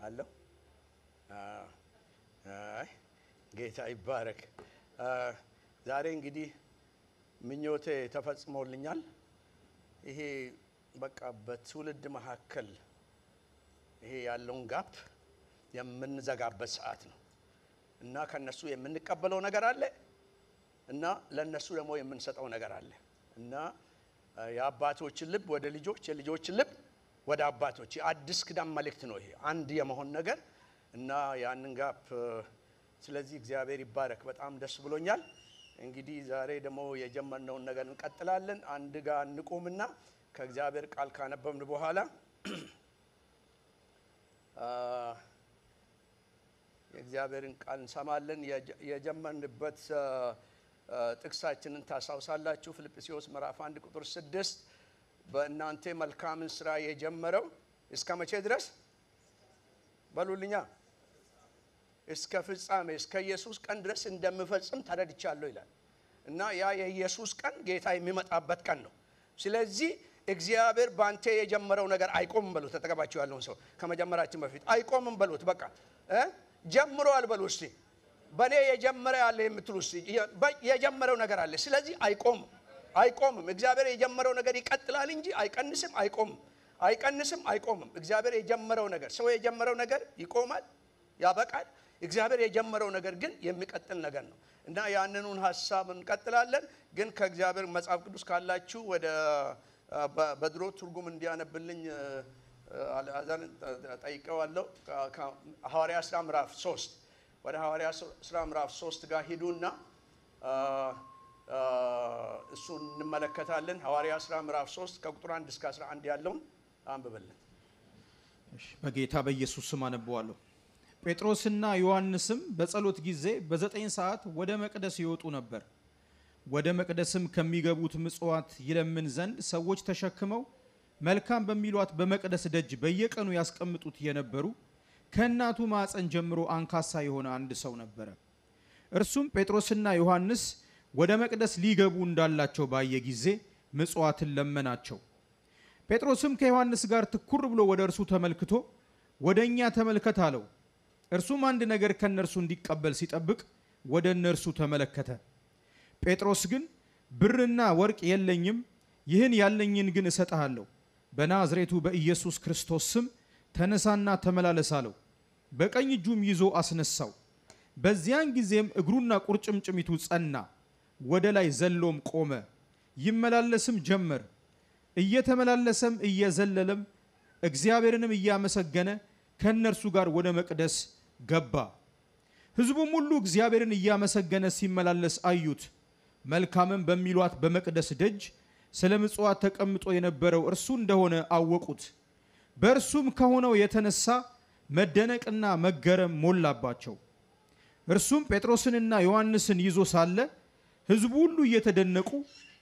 አለው አይ ጌታ ይባረክ ዛሬ እንግዲህ ምኞቴ ተፈጽሞልኛል ይሄ በቃ በትውልድ መሐከል ይሄ ያለውን ጋፕ የምንዘጋበት ሰዓት ነው እና ከነሱ የምንቀበለው ነገር አለ እና ለነሱ ደግሞ የምንሰጠው ነገር አለ እና የአባቶች ልብ ወደ ልጆች የልጆች ልብ ወደ አባቶች አዲስ ኪዳን መልእክት ነው ይሄ አንድ የመሆን ነገር እና ያንን ጋፕ ስለዚህ እግዚአብሔር ይባረክ በጣም ደስ ብሎኛል እንግዲህ ዛሬ ደግሞ የጀመርነውን ነገር እንቀጥላለን አንድ ጋር እንቆምና ከእግዚአብሔር ቃል ካነበብን በኋላ የእግዚአብሔርን ቃል እንሰማለን የጀመርንበት ጥቅሳችንን ታሳውሳላችሁ ፊልጵስዩስ ምዕራፍ 1 ቁጥር 6 በእናንተ መልካምን ሥራ የጀመረው እስከ መቼ ድረስ በሉልኛ እስከ ፍጻሜ እስከ ኢየሱስ ቀን ድረስ እንደምፈጽም ተረድቻለሁ ይላል እና ያ የኢየሱስ ቀን ጌታ የሚመጣበት ቀን ነው ስለዚህ እግዚአብሔር ባንተ የጀመረው ነገር አይቆምም በሉት ተጠቀባችሁ ያለውን ሰው ከመጀመራችን በፊት አይቆምም በሉት በቃ ጀምሯል በሉ እስቲ በኔ የጀመረ ያለ የምትሉ እስቲ የጀመረው ነገር አለ ስለዚህ አይቆምም እግዚአብሔር የጀመረው ነገር ይቀጥላል እንጂ አይቀንስም አይቆምም እግዚአብሔር የጀመረው ነገር ሰው የጀመረው ነገር ይቆማል ያበቃል እግዚአብሔር የጀመረው ነገር ግን የሚቀጥል ነገር ነው እና ያንኑን ሐሳብ እንቀጥላለን ግን ከእግዚአብሔር መጽሐፍ ቅዱስ ካላችሁ ወደ በድሮ ትርጉም እንዲያነብልኝ አዛን ጠይቀዋለሁ ሐዋርያ ሥራ ምዕራፍ 3 ወደ ሐዋርያ ሥራ ምዕራፍ 3 ጋር ሄዱና እሱን እንመለከታለን ሐዋርያ ሥራ ምዕራፍ 3 ከቁጥር 1 እስከ 11 ያለውን አንብበልን እሺ በጌታ በኢየሱስ ስም አነብዋለሁ ጴጥሮስና ዮሐንስም በጸሎት ጊዜ በ9 ሰዓት ወደ መቅደስ ይወጡ ነበር ወደ መቅደስም ከሚገቡት ምጽዋት ይለምን ዘንድ ሰዎች ተሸክመው መልካም በሚሏት በመቅደስ ደጅ በየቀኑ ያስቀምጡት የነበሩ ከእናቱ ማዕፀን ጀምሮ አንካሳ የሆነ አንድ ሰው ነበር እርሱም ጴጥሮስና ዮሐንስ ወደ መቅደስ ሊገቡ እንዳላቸው ባየ ጊዜ ምጽዋትን ለመናቸው ጴጥሮስም ከዮሐንስ ጋር ትኩር ብሎ ወደ እርሱ ተመልክቶ ወደኛ ተመልከት አለው እርሱም አንድ ነገር ከነርሱ እንዲቀበል ሲጠብቅ ወደ እነርሱ ተመለከተ ጴጥሮስ ግን ብርና ወርቅ የለኝም ይህን ያለኝን ግን እሰጥሃለሁ በናዝሬቱ በኢየሱስ ክርስቶስ ስም ተነሳና ተመላለስ አለው በቀኝ እጁም ይዞ አስነሳው በዚያን ጊዜም እግሩና ቁርጭምጭሚቱ ጸና ወደ ላይ ዘሎም ቆመ ይመላለስም ጀመር እየተመላለሰም እየዘለለም እግዚአብሔርንም እያመሰገነ ከነርሱ ጋር ወደ መቅደስ ገባ ሕዝቡም ሁሉ እግዚአብሔርን እያመሰገነ ሲመላለስ አዩት መልካምም በሚሏት በመቅደስ ደጅ ስለ ምጽዋት ተቀምጦ የነበረው እርሱ እንደሆነ አወቁት በእርሱም ከሆነው የተነሳ መደነቅና መገረም ሞላባቸው እርሱም ጴጥሮስንና ዮሐንስን ይዞ ሳለ ሕዝቡ ሁሉ እየተደነቁ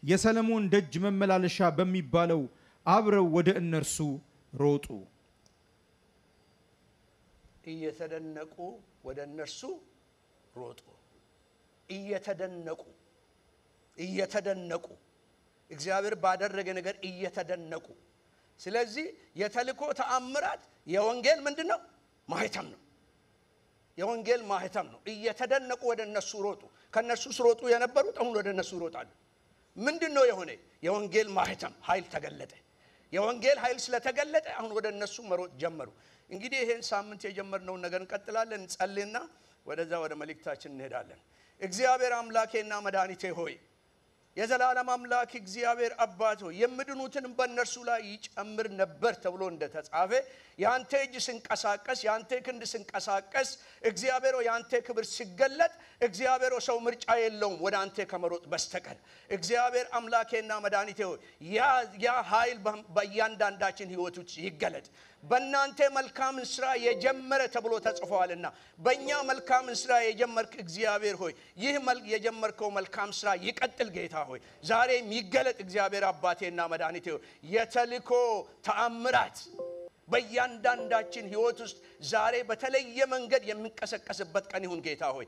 የሰለሞን ደጅ መመላለሻ በሚባለው አብረው ወደ እነርሱ ሮጡ እየተደነቁ ወደ እነርሱ ሮጡ እየተደነቁ እግዚአብሔር ባደረገ ነገር እየተደነቁ ስለዚህ የተልኮ ተአምራት የወንጌል ምንድነው ማህተም ነው የወንጌል ማህተም ነው እየተደነቁ ወደ እነሱ ሮጡ ከነሱ ሮጡ የነበሩት አሁን ወደ እነሱ ሮጣሉ ምንድነው የሆነ የወንጌል ማህተም ኃይል ተገለጠ የወንጌል ኃይል ስለተገለጠ አሁን ወደ እነሱ መሮጥ ጀመሩ እንግዲህ ይሄን ሳምንት የጀመርነው ነገር እንቀጥላለን እንጸልይና ወደዛ ወደ መልእክታችን እንሄዳለን እግዚአብሔር አምላኬና መድኃኒቴ ሆይ የዘላለም አምላክ እግዚአብሔር አባት ሆይ የምድኑትን በእነርሱ ላይ ይጨምር ነበር ተብሎ እንደተጻፈ ያንተ እጅ ሲንቀሳቀስ ያንተ ክንድ ሲንቀሳቀስ እግዚአብሔር ሆይ ያንተ ክብር ሲገለጥ እግዚአብሔር ሆይ ሰው ምርጫ የለውም ወደ አንተ ከመሮጥ በስተቀር እግዚአብሔር አምላኬና መድኃኒቴ ሆይ ያ ኃይል በእያንዳንዳችን ህይወት ውስጥ ይገለጥ በእናንተ መልካም ሥራ የጀመረ ተብሎ ተጽፏልና በእኛ መልካም ሥራ የጀመርክ እግዚአብሔር ሆይ ይህ የጀመርከው መልካም ሥራ ይቀጥል ጌታ ሆይ ዛሬ የሚገለጥ እግዚአብሔር አባቴና መድኃኒቴ ሆይ የተልኮ ተአምራት በእያንዳንዳችን ህይወት ውስጥ ዛሬ በተለየ መንገድ የሚንቀሰቀስበት ቀን ይሁን ጌታ ሆይ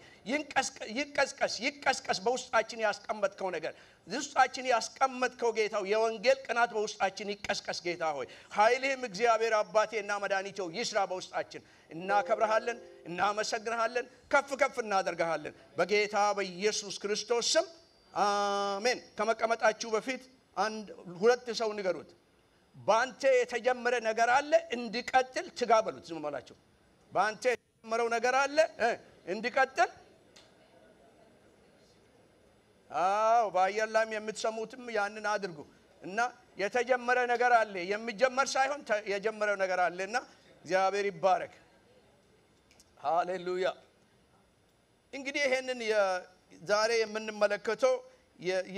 ይቀስቀስ በውስጣችን ያስቀመጥከው ነገር ውስጣችን ያስቀመጥከው ጌታው የወንጌል ቅናት በውስጣችን ይቀስቀስ ጌታ ሆይ ኃይልህም እግዚአብሔር አባቴና መድኃኒቴ ይስራ በውስጣችን እናከብርሃለን እናመሰግንሃለን ከፍ እናደርግሃለን በጌታ በኢየሱስ ክርስቶስ ስም አሜን ከመቀመጣችሁ በፊት አንድ ሁለት ሰው ንገሩት ባንተ የተጀመረ ነገር አለ እንዲቀጥል ትጋ በሉት ዝም ብላችሁ ባንተ የተጀመረው ነገር አለ እንዲቀጥል አዎ በአየር ላይም የምትሰሙትም ያንን አድርጉ እና የተጀመረ ነገር አለ የሚጀመር ሳይሆን የጀመረው ነገር አለና እግዚአብሔር ይባረክ ሃሌሉያ እንግዲህ ይሄንን ዛሬ የምንመለከተው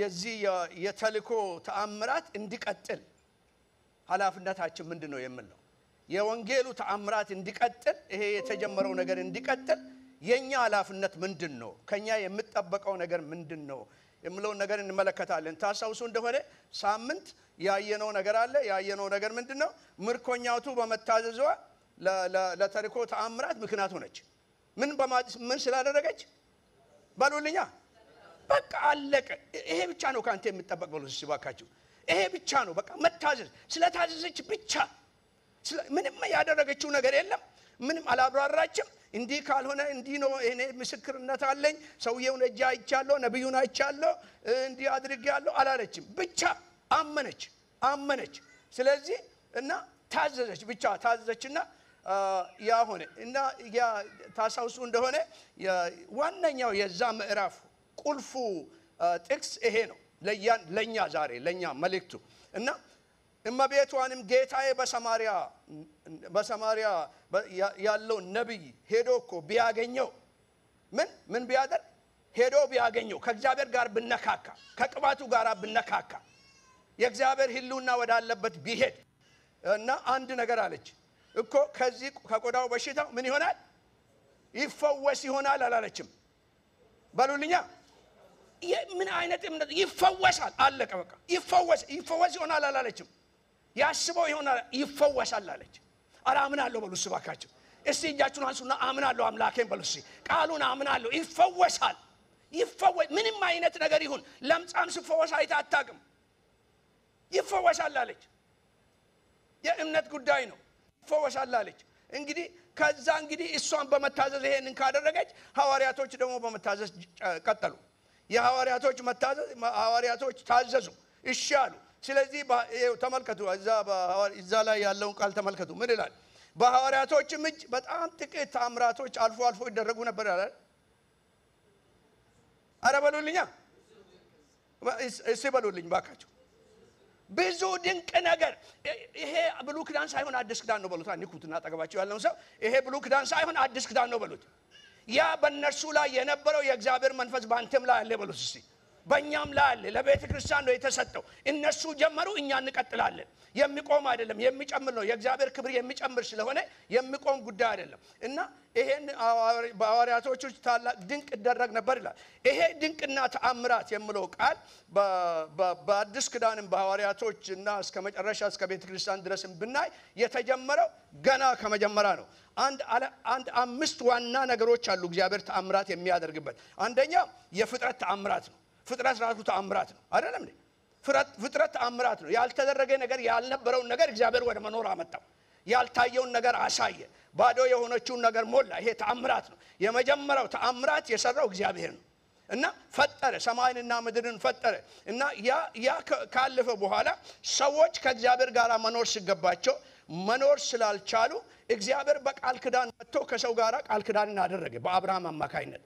የዚህ የተልኮ ተአምራት እንዲቀጥል ኃላፊነታችን ምንድነው የምንለው የወንጌሉ ተአምራት እንዲቀጥል ይሄ የተጀመረው ነገር እንዲቀጥል የኛ ኃላፊነት ምንድነው ከኛ የሚጠበቀው ነገር ምንድነው የምለው ነገር እንመለከታለን ታሳውሱ እንደሆነ ሳምንት ያየነው ነገር አለ ያየነው ነገር ምንድነው ምርኮኛቱ በመታዘዟ ለተልኮ ተአምራት ምክንያት ሆነች ምን ስላደረገች ባሉልኛ በቃ አለቀ ይሄ ብቻ ነው ካንተ የሚጠበቅ በሉ ሲባካችሁ ይሄ ብቻ ነው በቃ መታዘዝ ስለታዘዘች ብቻ ምንም ያደረገችው ነገር የለም ምንም አላብራራችም እንዲ ካልሆነ እንዲ ነው እኔ ምስክርነት አለኝ ሰውየውን እጃ አይቻለሁ ነብዩን አይቻለሁ እንዲ አድርጌያለሁ አላለችም ብቻ አመነች ስለዚህ እና ታዘዘች ብቻ ታዘዘችና ያ ሆነ እና ያ ታሳውሱ እንደሆነ ዋናኛው የዛ ምዕራፍ ቁልፉ ጥቅስ ይሄ ነው ለኛ ዛሬ ለኛ መልእክቱ እና እመቤቷንም ጌታዬ በሰማሪያ ያለው ነብይ ሄዶኮ ቢያገኘው ምን ቢያደር ሄዶ ቢያገኘው ከእግዚአብሔር ጋር ብነካካ ከቅባቱ ጋር ብነካካ የእግዚአብሔር ህልውና ወዳለበት ቢሄድ እና አንድ ነገር አለች እኮ ከዚህ ከቆዳው በሽታ ምን ይሆናል ይፈወስ ይሆናል አላለችም በሉልኛ ምን አይነት እምነት ይፈወሳል አለቀ በቃ ይፈወስ ይሆናል አላለችም ያስበው ይሆናል ይፈወሳል አለች አላምናለሁ በሉ ስባካችሁ እስቲ እጃችሁን አንሱና አምናለሁ አምላኬን በሉ እስቲ ቃሉን አምናለሁ ይፈወሳል ምንም አይነት ነገር ይሁን ለምጻም ሲፈወስ አይታጣቅም ይፈወሳል አለች የእምነት ጉዳይ ነው ይፈወሳል አለች እንግዲህ ከዛ እንግዲህ እሷን በመታዘዝ ይሄንን ካደረገች ሐዋርያቶች ደግሞ በመታዘዝ ቀጠሉ የሐዋርያቶች ታዘዙ እሺ አሉ ስለዚህ ተመልከቱ እዛ ላይ ያለውን ቃል ተመልከቱ ምን ይላል በሐዋርያቶችም እጅ በጣም ጥቂት ተአምራቶች አልፎ ይደረጉ ነበር አይደል አረበሉልኛ እሺ በሉልኝ ባካችሁ ብዙ ድንቅ ነገር ይሄ ብሉይ ኪዳን ሳይሆን አዲስ ኪዳን ነው በሉት አንኩትና አጠገባችሁ ያለውን ሰው ይሄ ብሉይ ኪዳን ሳይሆን አዲስ ኪዳን ነው በሉት ያ በእነርሱ ላይ የነበረው የእግዚአብሔር መንፈስ ባንተም ላይ አለ በሉት እስቲ በእኛም ላይ አለ ለቤተ ክርስቲያን ነው የተሰጠው እነሱ ጀመሩ እኛ እንቀጥላለን የሚቆም አይደለም የሚጨምር ነው የእግዚአብሔር ክብር የሚጨምር ስለሆነ የሚቆም ጉዳይ አይደለም እና ይሄን በሐዋርያቶች ታላቅ ድንቅ ይደረግ ነበር ይላል ይሄ ድንቅና ተአምራት የሚለው ቃል በአዲስ ኪዳንም በሐዋርያቶችና እስከ መጨረሻ እስከ ቤተ ክርስቲያን ድረስም ብናይ የተጀመረው ገና ከመጀመሪያ ነው አንድ አምስት ዋና ነገሮች አሉ እግዚአብሔር ተአምራት የሚያደርግበት አንደኛ የፍጥረት ተአምራት ነው ፍጥረት ራሱ ተአምራት ነው አይደለም እንዴ ፍጥረት ተአምራት ነው ያልተደረገ ነገር ያልነበረው ነገር እግዚአብሔር ወደ መኖር አመጣው ያልታየውን ነገር አሳየ ባዶ የሆነችውን ነገር ሞላ ይሄ ተአምራት ነው የመጀመሪያው ተአምራት የሰራው እግዚአብሔር ነው እና ፈጠረ ሰማይንና ምድርን ፈጠረ እና ያ ካለፈ በኋላ ሰዎች ከእግዚአብሔር ጋር መኖር ሲገባቸው መኖር ስላልቻሉ እግዚአብሔር በቃል ኪዳን መጥቶ ከሰው ጋር ቃል ኪዳንን አደረገ በአብርሃም አማካይነት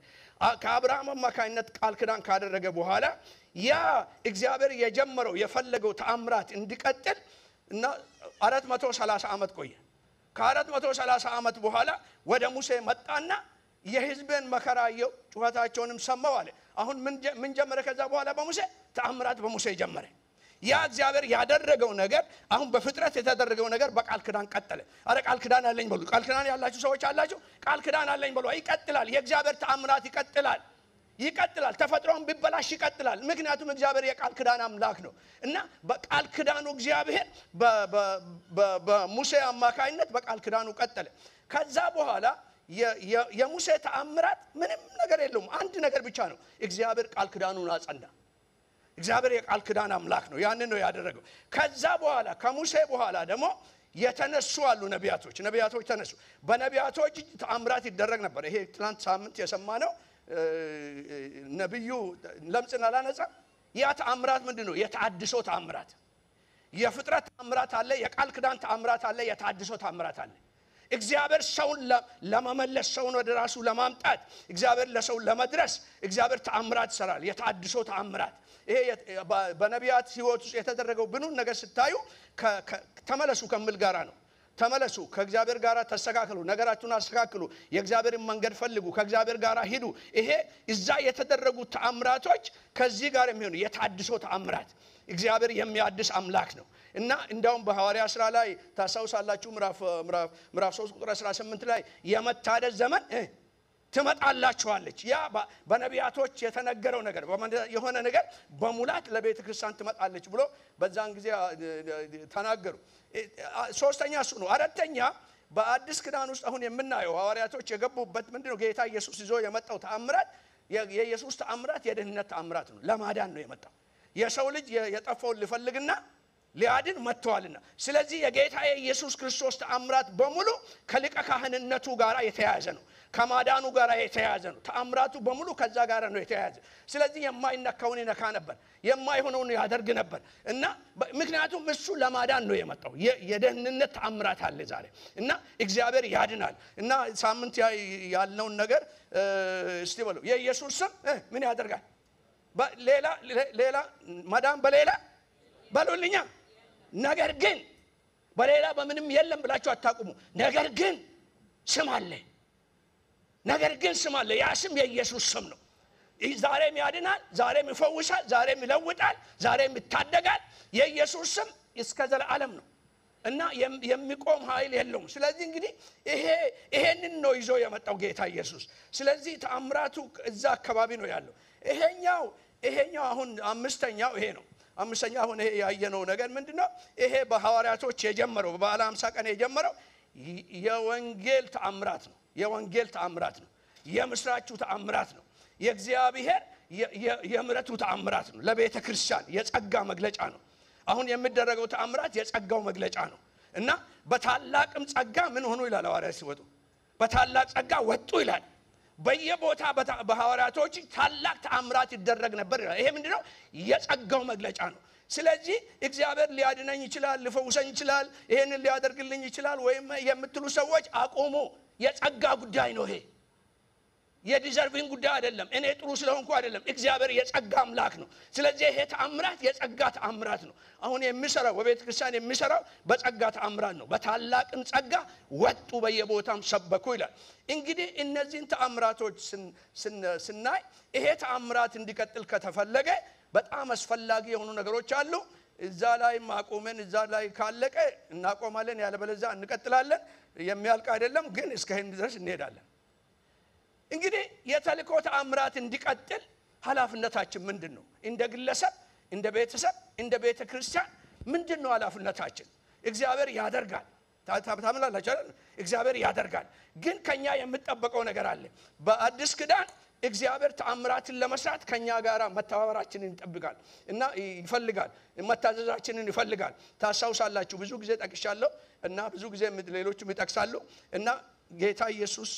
ከአብርሃም አማካይነት ቃል ኪዳን ካደረገ በኋላ ያ እግዚአብሔር የጀመረው የፈለገው ተአምራት እንዲቀጥል እና 430 ዓመት ቆየ ከ430 ዓመት በኋላ ወደ ሙሴ መጣና የሕዝብን መከራየው ጩኸታቸውንም ሰማው አለ አሁን ምን ጀመረ ከዛ በኋላ በሙሴ ተአምራት በሙሴ ጀመረ ያ እግዚአብሔር ያደረገው ነገር አሁን በፍጥረት የተደረገው ነገር በቃል ኪዳን ቀጠለ አረ ቃል ኪዳን አለኝ በሉ ቃል ኪዳን ያላችሁ ሰዎች አላችሁ ቃል ኪዳን አለኝ በሉ ይቀጥላል የእግዚአብሔር ተአምራት ይቀጥላል ይቀጥላል። ተፈጥሮም ቢበላሽ ይቀጥላል። ምክንያቱም እግዚአብሔር የቃል ኪዳን አምላክ ነው እና በቃል ኪዳኑ እግዚአብሔር በሙሴ አማካይነት በቃል ኪዳኑ ቀጠለ። ከዛ በኋላ የሙሴ ተአምራት ምንም ነገር የለውም። አንድ ነገር ብቻ ነው። እግዚአብሔር ቃል ኪዳኑን አጸና። እግዚአብሔር የቃል ኪዳን አምላክ ነው። ያንን ነው ያደረገው። ከዛ በኋላ ከሙሴ በኋላ ደግሞ የተነሱ አሉ ነቢያቶች ተነሱ። በነቢያቶች ተአምራት ይደረግ ነበር። ይሄ ትናንት ሳምንት የሰማነው ነብዩ ለምጽና ላነጻ ያ ተአምራት ምንድነው? የተአድሶ ተአምራት። የፍጥረት ተአምራት አለ፣ የቃል ኪዳን ተአምራት አለ፣ የተአድሶ ተአምራት አለ። እግዚአብሔር ሰውን ለመመለስ ሰውን ወደ ራሱ ለማምጣት እግዚአብሔር ለሰው ለመድረስ እግዚአብሔር ተአምራት ይሰራል። የተአድሶ ተአምራት ይሄ በነቢያት ሕይወት ውስጥ የተደረገው ብኑን ነገር ስታዩ ተመለሱ ከሚል ጋራ ነው። ተመለሱ፣ ከእግዚአብሔር ጋራ ተስተካከሉ፣ ነገራችሁን አስተካክሉ፣ የእግዚአብሔርን መንገድ ፈልጉ፣ ከእግዚአብሔር ጋራ ሂዱ። ይሄ እዛ የተደረጉ ተአምራቶች ከዚህ ጋር የሚሆኑ የተአድሶ ተአምራት እግዚአብሔር የሚያድስ አምላክ ነው እና እንዳውም በሐዋርያ ሥራ ላይ ታሳውሳላችሁ ምዕራፍ 3 ቁጥር 18 ላይ የመታደስ ዘመን ትመጣላችኋለች። ያ በነቢያቶች የተነገረው ነገር የሆነ ነገር በሙላት ለቤተ ክርስቲያን ትመጣለች ብሎ በዛን ጊዜ ተናገሩ። ሶስተኛ እሱ ነው። አራተኛ በአዲስ ኪዳን ውስጥ አሁን የምናየው ሐዋርያቶች የገቡበት ምንድነው? ጌታ ኢየሱስ ይዞ የመጣው ተአምራት የኢየሱስ ተአምራት የድህነት ተአምራት ነው። ለማዳን ነው የመጣው። የሰው ልጅ የጠፋውን ሊፈልግና ሊያድን መጥቷልና። ስለዚህ የጌታ የኢየሱስ ክርስቶስ ተአምራት በሙሉ ከሊቀ ካህንነቱ ጋር የተያያዘ ነው። ከማዳኑ ጋር የተያያዘ ነው። ተአምራቱ በሙሉ ከዛ ጋር ነው የተያያዘ። ስለዚህ የማይነካውን ይነካ ነበር፣ የማይሆነውን ያደርግ ነበር እና ምክንያቱም እሱ ለማዳን ነው የመጣው። የደህንነት ተአምራት አለ ዛሬ እና እግዚአብሔር ያድናል። እና ሳምንት ያልነውን ነገር እስቲ በሉ። የኢየሱስ ስም ምን ያደርጋል? ሌላ ማዳን በሌላ በሉልኛ። ነገር ግን በሌላ በምንም የለም ብላችሁ አታቁሙ። ነገር ግን ስም አለ። ነገር ግን ስም አለ። ያ ስም የኢየሱስ ስም ነው። ዛሬም ያድናል፣ ዛሬም ይፈውሳል፣ ዛሬም ይለውጣል፣ ዛሬም ይታደጋል። የኢየሱስ ስም እስከ ዘላለም ነው እና የሚቆም ኃይል የለውም። ስለዚህ እንግዲህ ይሄንን ነው ይዞ የመጣው ጌታ ኢየሱስ። ስለዚህ ተአምራቱ እዛ አካባቢ ነው ያለው። ይሄኛው አሁን አምስተኛው ይሄ ነው። አምስተኛ አሁን ይሄ ያየነው ነገር ምንድነው? ይሄ በሐዋርያቶች የጀመረው በበዓለ 50 ቀን የጀመረው የወንጌል ተአምራት ነው። የወንጌል ተአምራት ነው። የምስራቹ ተአምራት ነው። የእግዚአብሔር የምሕረቱ ተአምራት ነው። ለቤተ ክርስቲያን የጸጋ መግለጫ ነው። አሁን የሚደረገው ተአምራት የጸጋው መግለጫ ነው እና በታላቅም ጸጋ ምን ሆኑ ይላል ሐዋርያት ሲወጡ፣ በታላቅ ጸጋ ወጡ ይላል። በየቦታ በሐዋርያቶች ታላቅ ተአምራት ይደረግ ነበር ይላል። ይሄ ምንድነው? የጸጋው መግለጫ ነው። ስለዚህ እግዚአብሔር ሊያድነኝ ይችላል፣ ሊፈውሰኝ ይችላል፣ ይሄንን ሊያደርግልኝ ይችላል ወይም የምትሉ ሰዎች አቆሙ። የጸጋ ጉዳይ ነው። ይሄ የዲዘርቪንግ ጉዳይ አይደለም። እኔ ጥሩ ስለሆንኩ አይደለም። እግዚአብሔር የጸጋ አምላክ ነው። ስለዚህ ይሄ ተአምራት የጸጋ ተአምራት ነው። አሁን የሚሰራው በቤተ ክርስቲያን የሚሰራው በጸጋ ተአምራት ነው። በታላቅም ጸጋ ወጡ በየቦታም ሰበኩ ይላል። እንግዲህ እነዚህን ተአምራቶች ስናይ ይሄ ተአምራት እንዲቀጥል ከተፈለገ በጣም አስፈላጊ የሆኑ ነገሮች አሉ። እዛ ላይ ማቆመን እዛ ላይ ካለቀ እናቆማለን፣ ያለበለዚያ እንቀጥላለን። የሚያልቅ አይደለም፣ ግን እስከዚህ ድረስ እንሄዳለን። እንግዲህ የተልእኮ ተአምራት እንዲቀጥል ኃላፊነታችን ምንድነው? እንደ ግለሰብ፣ እንደ ቤተሰብ፣ እንደ ቤተ ክርስቲያን ምንድነው ኃላፊነታችን? እግዚአብሔር ያደርጋል። ታምናላችሁ አይደል? እግዚአብሔር ያደርጋል። ግን ከኛ የሚጠበቀው ነገር አለ። በአዲስ ኪዳን እግዚአብሔር ተአምራትን ለመስራት ከኛ ጋራ መተባበራችንን ይጠብቃል እና ይፈልጋል። መታዘዛችንን ይፈልጋል። ታሳውሳላችሁ ብዙ ጊዜ ጠቅሻለሁ እና ብዙ ጊዜ ሌሎችም ይጠቅሳሉ እና ጌታ ኢየሱስ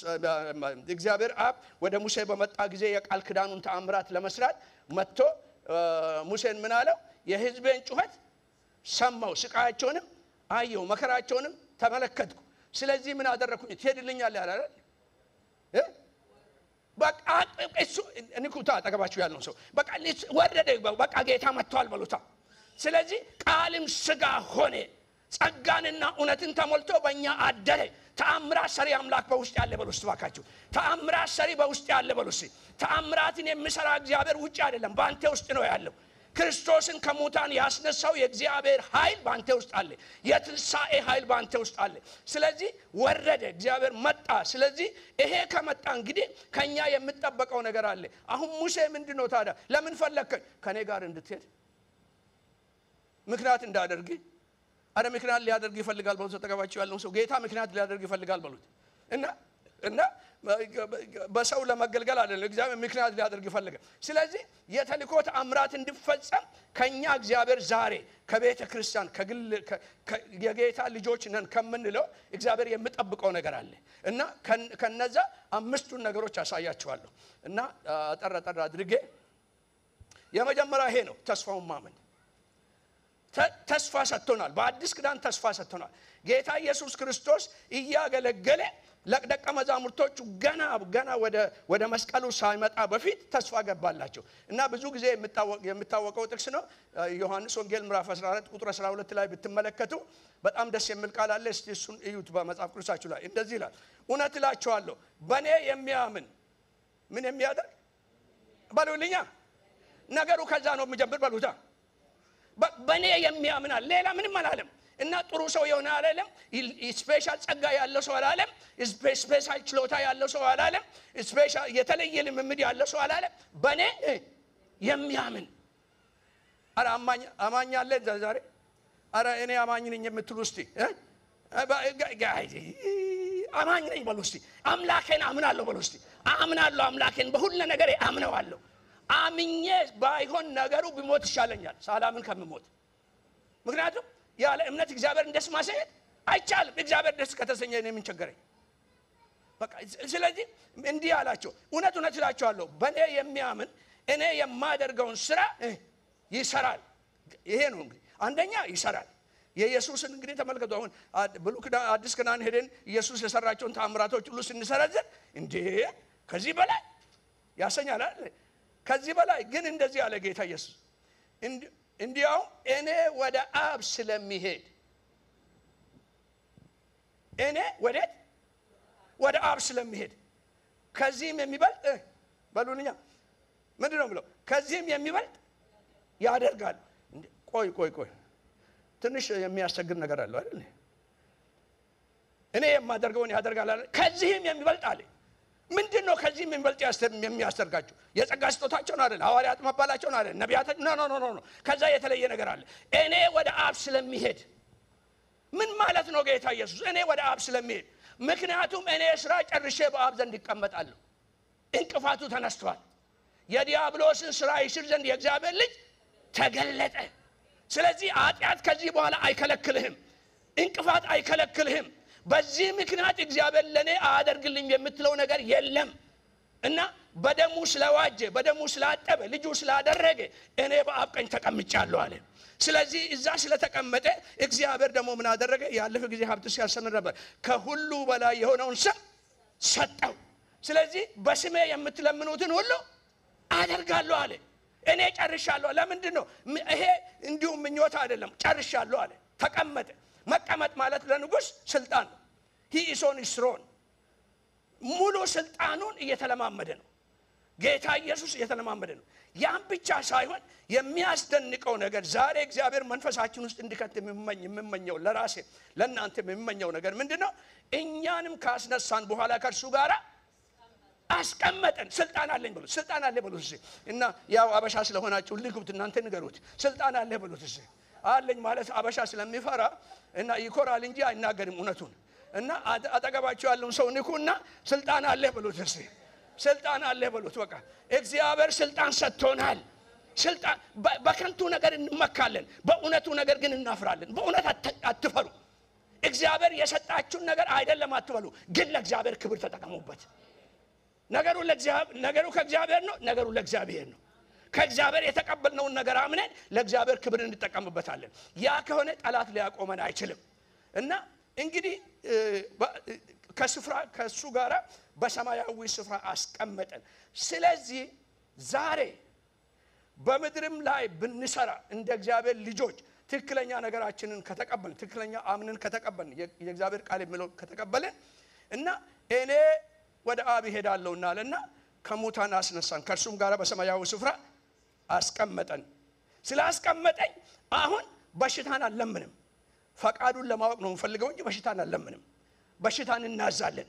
እግዚአብሔር አብ ወደ ሙሴ በመጣ ጊዜ የቃል ኪዳኑን ተአምራት ለመስራት መጥቶ ሙሴን ምን አለው? የሕዝቤን ጩኸት ሰማው፣ ስቃያቸውንም አየው፣ መከራቸውንም ተመለከትኩ። ስለዚህ ምን አደረኩኝ? ትሄድልኛለህ አይደል? በቃ እሱ እንኩታ አጠገባችሁ ያለው ሰው በቃ ወረደ። በቃ ጌታ መጥቷል በሉታ። ስለዚህ ቃልም ሥጋ ሆነ፣ ጸጋንና እውነትን ተሞልቶ በእኛ አደረ። ተአምራት ሰሪ አምላክ በውስጥ ያለ በሉ እስቲ ባካችሁ። ተአምራት ሰሪ በውስጥ ያለ በሉ እስቲ። ተአምራትን የሚሰራ እግዚአብሔር ውጭ አይደለም፣ በአንተ ውስጥ ነው ያለው። ክርስቶስን ከሙታን ያስነሳው የእግዚአብሔር ኃይል ባንተ ውስጥ አለ። የትንሳኤ ኃይል ባንተ ውስጥ አለ። ስለዚህ ወረደ፣ እግዚአብሔር መጣ። ስለዚህ ይሄ ከመጣ እንግዲህ ከኛ የምትጠበቀው ነገር አለ። አሁን ሙሴ ምንድነው ታዲያ? ለምን ፈለከኝ? ከኔ ጋር እንድትሄድ ምክንያት እንዳደርግ። አረ ምክንያት ሊያደርግ ይፈልጋል በሉት። ተቀባችሁ ያለው ሰው ጌታ ምክንያት ሊያደርግ ይፈልጋል በሉት። እና በሰው ለመገልገል አይደለም፣ እግዚአብሔር ምክንያት ሊያደርግ ይፈልጋል። ስለዚህ የተልእኮ ተአምራት እንዲፈጸም ከኛ እግዚአብሔር ዛሬ ከቤተ ክርስቲያን ከግል የጌታ ልጆች ነን ከምንለው እግዚአብሔር የሚጠብቀው ነገር አለ። እና ከነዛ አምስቱን ነገሮች አሳያችኋለሁ። እና አጠር አድርጌ የመጀመሪያ ይሄ ነው፣ ተስፋውን ማመን። ተስፋ ሰጥቶናል። በአዲስ ኪዳን ተስፋ ሰጥቶናል። ጌታ ኢየሱስ ክርስቶስ እያገለገለ ለደቀ መዛሙርቶቹ ገና ወደ መስቀሉ ሳይመጣ በፊት ተስፋ ገባላቸው። እና ብዙ ጊዜ የሚታወቀው ጥቅስ ነው። ዮሐንስ ወንጌል ምዕራፍ 14 ቁጥር 12 ላይ ብትመለከቱ በጣም ደስ የሚል ቃል አለ። እስቲ እሱን እዩት በመጽሐፍ ቅዱሳችሁ ላይ። እንደዚህ ይላል፣ እውነት እላችኋለሁ በእኔ የሚያምን ምን የሚያደርግ በሉልኛ። ነገሩ ከዛ ነው የሚጀምር በሉታ። በእኔ የሚያምን አለ፣ ሌላ ምንም አላለም። እና ጥሩ ሰው የሆነ አላለም፣ ስፔሻል ጸጋ ያለው ሰው አላለም፣ ስፔሻል ችሎታ ያለው ሰው አላለም፣ ስፔሻል የተለየ ልምምድ ያለው ሰው አላለም። በእኔ የሚያምን። አረ አማኝ አለ ዛሬ? አረ እኔ አማኝ ነኝ የምትሉ እስቲ አማኝ ነኝ በሉ እስቲ። አምላኬን አምናለሁ በሉ እስቲ። አምናለሁ፣ አምላኬን በሁሉ ነገር አምነዋለሁ። አምኜ ባይሆን ነገሩ ቢሞት ይሻለኛል ሳላምን ከምሞት። ምክንያቱም ያለ እምነት እግዚአብሔር ደስ ማሰኘት አይቻልም። እግዚአብሔር ደስ ከተሰኘ እኔ ምን ቸገረኝ? በቃ ስለዚህ እንዲህ አላቸው፣ እውነት እላችኋለሁ በእኔ የሚያምን እኔ የማደርገውን ስራ ይሰራል። ይሄ ነው እንግዲህ አንደኛ ይሰራል። የኢየሱስን እንግዲህ ተመልከቱ። አሁን ብሉይ ኪዳን አዲስ ኪዳን ሄደን ኢየሱስ የሰራቸውን ተአምራቶች ሁሉ ስንሰረዝር እንዴ ከዚህ በላይ ያሰኛል አይደል? ከዚህ በላይ ግን እንደዚህ ያለ ጌታ ኢየሱስ እንዲያው እኔ ወደ አብ ስለሚሄድ እኔ ወደ አብ ስለሚሄድ ከዚህም የሚበልጥ በሉልኛ ምንድነው ብለው ከዚህም የሚበልጥ ያደርጋል። ቆይ ትንሽ የሚያስቸግር ነገር አለ አይደል? እኔ የማደርገውን ያደርጋል አለ። ከዚህም የሚበልጥ አለ። ምንድነው ከዚህም የሚበልጥ የሚያስደርጋቸው? የጸጋ ስጦታቸውን አይደል? ሐዋርያት መባላቸውን አይደል? ነቢያት ኖ ከዛ የተለየ ነገር አለ። እኔ ወደ አብ ስለሚሄድ ምን ማለት ነው ጌታ ኢየሱስ? እኔ ወደ አብ ስለሚሄድ ምክንያቱም እኔ ስራ ጨርሼ በአብ ዘንድ ይቀመጣለሁ። እንቅፋቱ ተነስቷል። የዲያብሎስን ስራ ይሽር ዘንድ የእግዚአብሔር ልጅ ተገለጠ። ስለዚህ ኃጢአት ከዚህ በኋላ አይከለክልህም፣ እንቅፋት አይከለክልህም። በዚህ ምክንያት እግዚአብሔር ለኔ አያደርግልኝ የምትለው ነገር የለም። እና በደሙ ስለዋጀ በደሙ ስላጠበ ልጁ ስላደረገ እኔ በአብ ቀኝ ተቀምጫለሁ አለ። ስለዚህ እዛ ስለተቀመጠ እግዚአብሔር ደግሞ ምን አደረገ? ያለፈ ጊዜ ሀብት ሲያሰምር ነበር። ከሁሉ በላይ የሆነውን ስም ሰጠው። ስለዚህ በስሜ የምትለምኑትን ሁሉ አደርጋለሁ አለ። እኔ ጨርሻለሁ። ለምንድን ነው ይሄ? እንዲሁም ምኞት አይደለም፣ ጨርሻለሁ አለ። ተቀመጠ። መቀመጥ ማለት ለንጉስ ስልጣን ነው። he is on his throne። ሙሉ ስልጣኑን እየተለማመደ ነው ጌታ ኢየሱስ፣ እየተለማመደ ነው። ያን ብቻ ሳይሆን የሚያስደንቀው ነገር ዛሬ እግዚአብሔር መንፈሳችን ውስጥ እንዲከት የምመኘው ለራሴ ለእናንተ የምመኘው ነገር ምንድነው? እኛንም ካስነሳን በኋላ ከእርሱ ጋር አስቀመጠን። ስልጣን አለኝ ብሎ ስልጣን አለ ብሎ እና ያው አበሻ ስለሆናችሁ ልግቡት እናንተ ንገሩት። ስልጣን አለ ብሎ አለኝ ማለት አበሻ ስለሚፈራ እና ይኮራል እንጂ አይናገርም እውነቱን። እና አጠገባችሁ ያለውን ሰው ንኩና ስልጣን አለ ብሎት ስልጣን አለ ብሎት። በቃ እግዚአብሔር ስልጣን ሰጥቶናል። ስልጣን በከንቱ ነገር እንመካለን፣ በእውነቱ ነገር ግን እናፍራለን። በእውነት አትፈሩ። እግዚአብሔር የሰጣችሁን ነገር አይደለም አትበሉ፣ ግን ለእግዚአብሔር ክብር ተጠቀሙበት። ነገሩ ከእግዚአብሔር ነው፣ ነገሩ ለእግዚአብሔር ነው። ከእግዚአብሔር የተቀበልነውን ነገር አምነን ለእግዚአብሔር ክብር እንጠቀምበታለን። ያ ከሆነ ጠላት ሊያቆመን አይችልም። እና እንግዲህ ከሱ ጋር በሰማያዊ ስፍራ አስቀመጠን። ስለዚህ ዛሬ በምድርም ላይ ብንሰራ እንደ እግዚአብሔር ልጆች ትክክለኛ ነገራችንን ከተቀበልን፣ ትክክለኛ አምነን ከተቀበልን፣ የእግዚአብሔር ቃል የሚለው ከተቀበልን እና እኔ ወደ አብ እሄዳለሁና አለና ከሙታን አስነሳን፣ ከእርሱም ጋር በሰማያዊ ስፍራ አስቀመጠን። ስላስቀመጠኝ አሁን በሽታን አልለምንም። ፈቃዱን ለማወቅ ነው የምፈልገው እንጂ በሽታን አልለምንም። በሽታን እናዛለን፣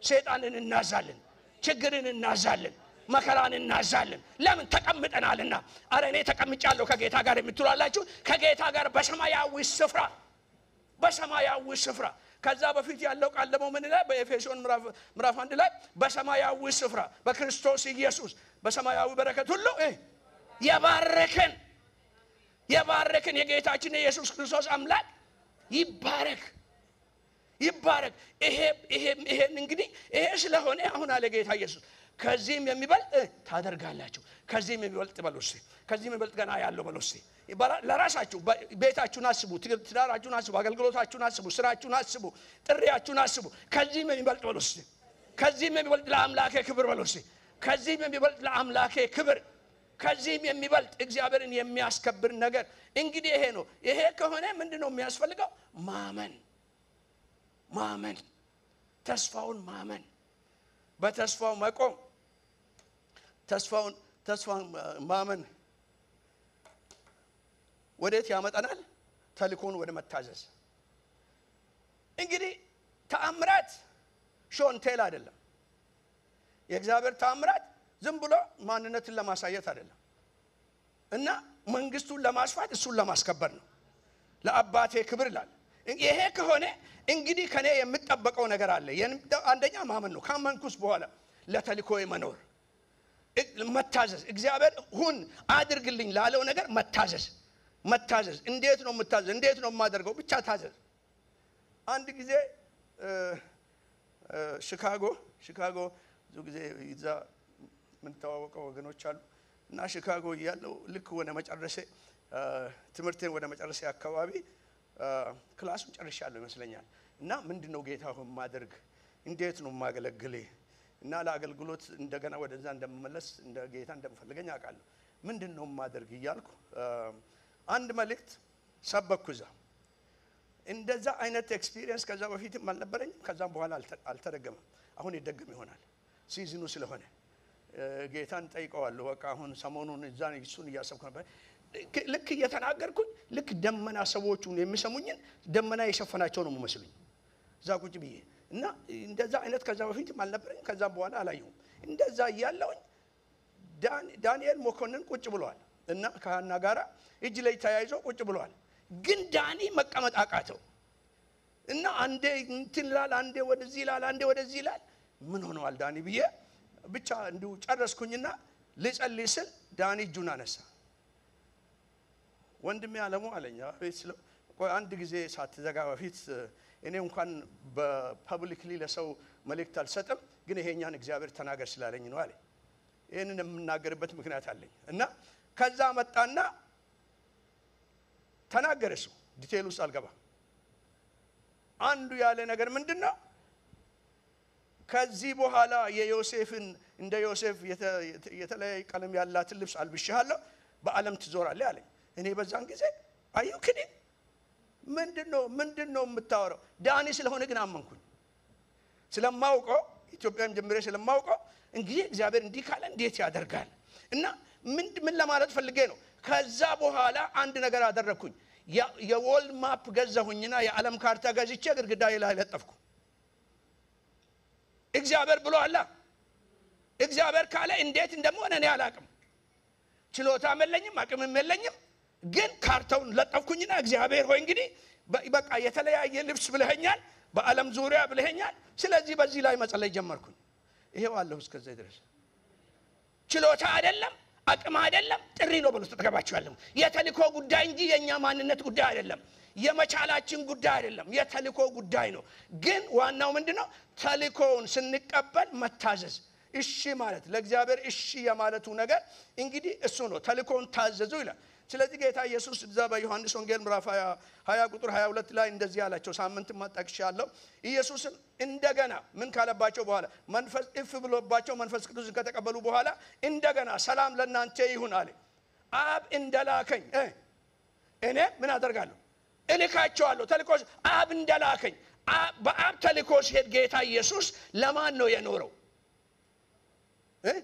ሰይጣንን እናዛለን፣ ችግርን እናዛለን፣ መከራን እናዛለን። ለምን? ተቀምጠናልና። አረ እኔ ተቀምጫለሁ ከጌታ ጋር የምትሏላችሁ፣ ከጌታ ጋር በሰማያዊ ስፍራ፣ በሰማያዊ ስፍራ። ከዛ በፊት ያለው ቃል ደግሞ ምን ላይ? በኤፌሶን ምዕራፍ 1 ላይ በሰማያዊ ስፍራ በክርስቶስ ኢየሱስ በሰማያዊ በረከት ሁሉ የባረከን የጌታችን የኢየሱስ ክርስቶስ አምላክ ይባረክ ይባረክ። ይሄን እንግዲህ ይሄ ስለሆነ አሁን አለ ጌታ ኢየሱስ ከዚህም የሚበልጥ ታደርጋላችሁ። ከዚህም የሚበልጥ በሉስ፣ ከዚህም የሚበልጥ ገና ያለው በሉስ። ለራሳችሁ ቤታችሁን አስቡ፣ ትዳራችሁን አስቡ፣ አገልግሎታችሁን አስቡ፣ ስራችሁን አስቡ፣ ጥሪያችሁን አስቡ። ከዚህም የሚበልጥ በሉስ፣ ከዚህም የሚበልጥ ለአምላኬ ክብር በሉስ፣ ከዚህም የሚበልጥ ለአምላኬ ክብር፣ ከዚህም የሚበልጥ እግዚአብሔርን የሚያስከብር ነገር እንግዲህ ይሄ ነው። ይሄ ከሆነ ምንድነው የሚያስፈልገው? ማመን፣ ተስፋውን ማመን፣ በተስፋው መቆም፣ ተስፋውን ማመን ወዴት ያመጣናል? ተልኮን ወደ መታዘዝ። እንግዲህ ተአምራት ሾንቴል አይደለም። የእግዚአብሔር ተአምራት ዝም ብሎ ማንነትን ለማሳየት አይደለም እና መንግስቱን ለማስፋት እሱን ለማስከበር ነው። ለአባቴ ክብር ይላል። ይሄ ከሆነ እንግዲህ ከኔ የምጠበቀው ነገር አለ። አንደኛ ማመን ነው። ካመንኩስ በኋላ ለተልኮዬ መኖር፣ መታዘዝ። እግዚአብሔር ሁን አድርግልኝ ላለው ነገር መታዘዝ። እንዴት ነው የምታዘዝ? እንዴት ነው የማደርገው? ብቻ ታዘዝ። አንድ ጊዜ ሺካጎ ብዙ ጊዜ ይዛ የምንተዋወቀው ወገኖች አሉ እና ሺካጎ እያለሁ ልክ ወደ መጨረሻ ትምህርቴን ወደ መጨረሻ አካባቢ ክላሱን ጨርሻለሁ ይመስለኛል እና ምንድነው ጌታ ሆይ ማድረግ፣ እንዴት ነው ማገለግል እና ለአገልግሎት እንደገና ወደዛ እንደምመለስ እንደ ጌታ እንደምፈልገኝ አውቃለሁ። ምንድነው ማድረግ እያልኩ አንድ መልእክት ሰበኩዛ። እንደዛ አይነት ኤክስፒሪየንስ ከዛ በፊትም አልነበረኝም፣ ከዛም በኋላ አልተደገመም። አሁን ይደገም ይሆናል ሲዝኑ ስለሆነ ጌታን ጠይቀዋለሁ። በቃ አሁን ሰሞኑን እዛ እሱን እያሰብኩ ነበር። ልክ እየተናገርኩኝ ልክ ደመና ሰዎቹን የሚሰሙኝን ደመና የሸፈናቸው ነው የሚመስሉኝ እዛ ቁጭ ብዬ እና እንደዛ አይነት ከዛ በፊትም አልነበረኝም፣ ከዛም በኋላ አላየሁም። እንደዛ እያለሁኝ ዳንኤል መኮንን ቁጭ ብሏል እና ከሃና ጋራ እጅ ላይ ተያይዞ ቁጭ ብሏል። ግን ዳኒ መቀመጥ አቃተው እና አንዴ እንትን ይላል፣ አንዴ ወደዚህ ይላል፣ አንዴ ወደዚህ ይላል። ምን ሆነዋል ዳኒ ብዬ ብቻ እንዲሁ ጨረስኩኝና ልጸልይ ስል ዳኒ እጁን አነሳ። ወንድሜ አለሙ አለኝ አንድ ጊዜ ሳትዘጋ በፊት እኔ እንኳን በፐብሊክሊ ለሰው መልእክት አልሰጥም፣ ግን ይሄኛን እግዚአብሔር ተናገር ስላለኝ ነው አለኝ። ይሄንን የምናገርበት ምክንያት አለኝ እና ከዛ መጣና ተናገረ። እሱ ዲቴል ውስጥ አልገባ። አንዱ ያለ ነገር ምንድነው? ከዚህ በኋላ የዮሴፍን እንደ ዮሴፍ የተለየ ቀለም ያላትን ልብስ አልብሻለሁ፣ በዓለም ትዞራለህ አለኝ። እኔ በዛን ጊዜ አየሁ ከዲ ምንድነው የምታወራው? ዳኒ ስለሆነ ግን አመንኩኝ። ስለማውቀው ኢትዮጵያም ጀምሬ ስለማውቀው እንግዲህ እግዚአብሔር እንዲህ ካለ እንዴት ያደርጋል? እና ምን ለማለት ፈልጌ ነው? ከዛ በኋላ አንድ ነገር አደረኩኝ። የወል ማፕ ገዛሁኝና የዓለም ካርታ ገዝቼ ግድግዳዬ ላይ ለጠፍኩ። እግዚአብሔር ብሎ አላ እግዚአብሔር ካለ እንዴት እንደምሆነ እኔ አላቅም። ችሎታም የለኝም፣ አቅምም የለኝም። ግን ካርታውን ለጠፍኩኝና እግዚአብሔር ሆይ እንግዲህ በቃ የተለያየ ልብስ ብለኸኛል፣ በዓለም ዙሪያ ብለኸኛል። ስለዚህ በዚህ ላይ መጸለይ ጀመርኩኝ። ይሄው አለሁ እስከዚህ ድረስ። ችሎታ አይደለም፣ አቅም አይደለም፣ ጥሪ ነው ብሎ ተተከባችኋለሁ። የተልኮ ጉዳይ እንጂ የኛ ማንነት ጉዳይ አይደለም። የመቻላችን ጉዳይ አይደለም፣ የተልኮ ጉዳይ ነው። ግን ዋናው ምንድነው? ተልኮውን ስንቀበል መታዘዝ፣ እሺ ማለት፣ ለእግዚአብሔር እሺ የማለቱ ነገር እንግዲህ እሱ ነው። ተልኮውን ታዘዙ ይላል። ስለዚህ ጌታ ኢየሱስ እዛ በዮሐንስ ወንጌል ምዕራፍ 20 ቁጥር 22 ላይ እንደዚህ ያላቸው ሳምንት ማጣቅሻለሁ። ኢየሱስን እንደገና ምን ካለባቸው በኋላ መንፈስ እፍ ብሎባቸው መንፈስ ቅዱስን ከተቀበሉ በኋላ እንደገና ሰላም ለእናንተ ይሁን አለ። አብ እንደላከኝ እኔ ምን አደርጋለሁ? እልካቸዋለሁ። ተልኮስ አብ እንደላከኝ በአብ ተልኮ ሲሄድ ጌታ ኢየሱስ ለማን ነው የኖረው?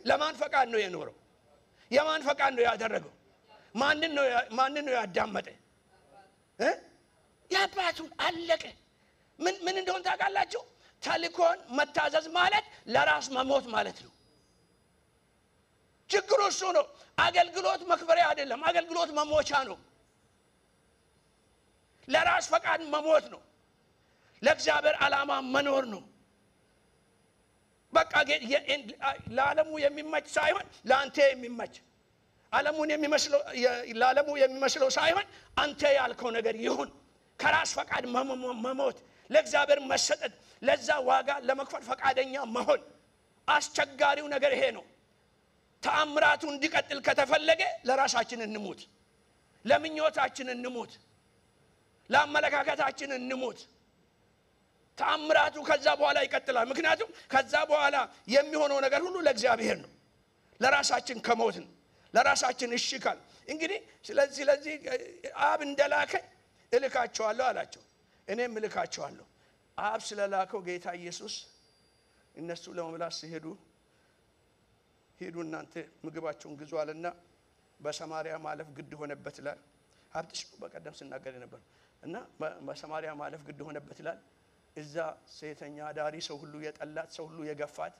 ለማን ፈቃድ ነው የኖረው? የማን ፈቃድ ነው ያደረገው? ማንን ነው ያዳመጠ? የአባቱን። አለቀ። ምን እንደሆነ ታውቃላችሁ? ተልኮን መታዘዝ ማለት ለራስ መሞት ማለት ነው። ችግሩ እሱ ነው። አገልግሎት መክበሪያ አይደለም። አገልግሎት መሞቻ ነው። ለራስ ፈቃድ መሞት ነው። ለእግዚአብሔር ዓላማ መኖር ነው። በቃ ለዓለሙ የሚመች ሳይሆን ለአንተ የሚመች፣ ለዓለሙ የሚመስለው ሳይሆን አንተ ያልከው ነገር ይሁን። ከራስ ፈቃድ መሞት፣ ለእግዚአብሔር መሰጠት፣ ለዛ ዋጋ ለመክፈል ፈቃደኛ መሆን። አስቸጋሪው ነገር ይሄ ነው። ተአምራቱ እንዲቀጥል ከተፈለገ ለራሳችን እንሙት፣ ለምኞታችን እንሙት፣ ለአመለካከታችን እንሙት። ተአምራቱ ከዛ በኋላ ይቀጥላል። ምክንያቱም ከዛ በኋላ የሚሆነው ነገር ሁሉ ለእግዚአብሔር ነው። ለራሳችን ከሞትን፣ ለራሳችን እሺ ካል እንግዲህ ስለዚህ አብ እንደላከ እልካቸዋለሁ አላቸው። እኔም እልካቸዋለሁ። አብ ስለላከው ጌታ ኢየሱስ እነሱ ለመብላት ሲሄዱ ሄዱ እናንተ ምግባቸውን ግዙ አለና በሰማርያ ማለፍ ግድ ሆነበት ይላል። ሀብትሽ በቀደም ሲናገር ነበር እና በሰማርያ ማለፍ ግድ ሆነበት ይላል። እዛ ሴተኛ ዳሪ ሰው ሁሉ የጠላት፣ ሰው ሁሉ የገፋት፣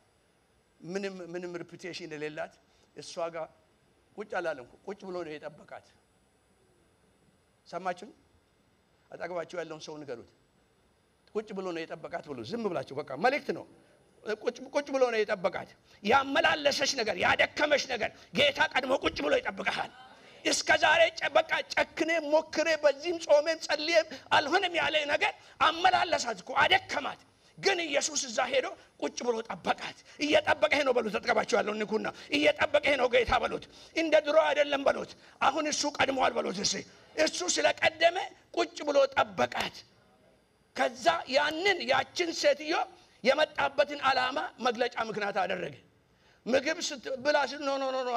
ምንም ሪፑቴሽን የሌላት እሷ ጋር ቁጭ አላለም። ቁጭ ብሎ ነው የጠበቃት። ሰማችሁ? አጠገባችሁ ያለውን ሰው ንገሩት። ቁጭ ብሎ ነው የጠበቃት ብሎ ዝም ብላችሁ በቃ መልእክት ነው። ቁጭ ብሎ ነው የጠበቃት። ያመላለሰሽ ነገር፣ ያደከመሽ ነገር ጌታ ቀድሞ ቁጭ ብሎ ይጠብቀሃል። እስከ ዛሬ በቃ ጨክኔ ሞክሬ በዚህም ጾሜም ጸልዬም አልሆነም ያለ ነገር አመላለሳት እኮ አደከማት። ግን ኢየሱስ እዛ ሄዶ ቁጭ ብሎ ጠበቃት። እየጠበቀህ ነው በሉት። ተጠቀባችሁ ያለው ንኩና እየጠበቀህ ነው ጌታ በሉት። እንደ ድሮ አይደለም በሉት። አሁን እሱ ቀድሟል በሉት። እሱ ስለቀደመ ቁጭ ብሎ ጠበቃት። ከዛ ያችን ሴትዮ የመጣበትን ዓላማ መግለጫ ምክንያት አደረገ። ምግብ ስትብላ ኖ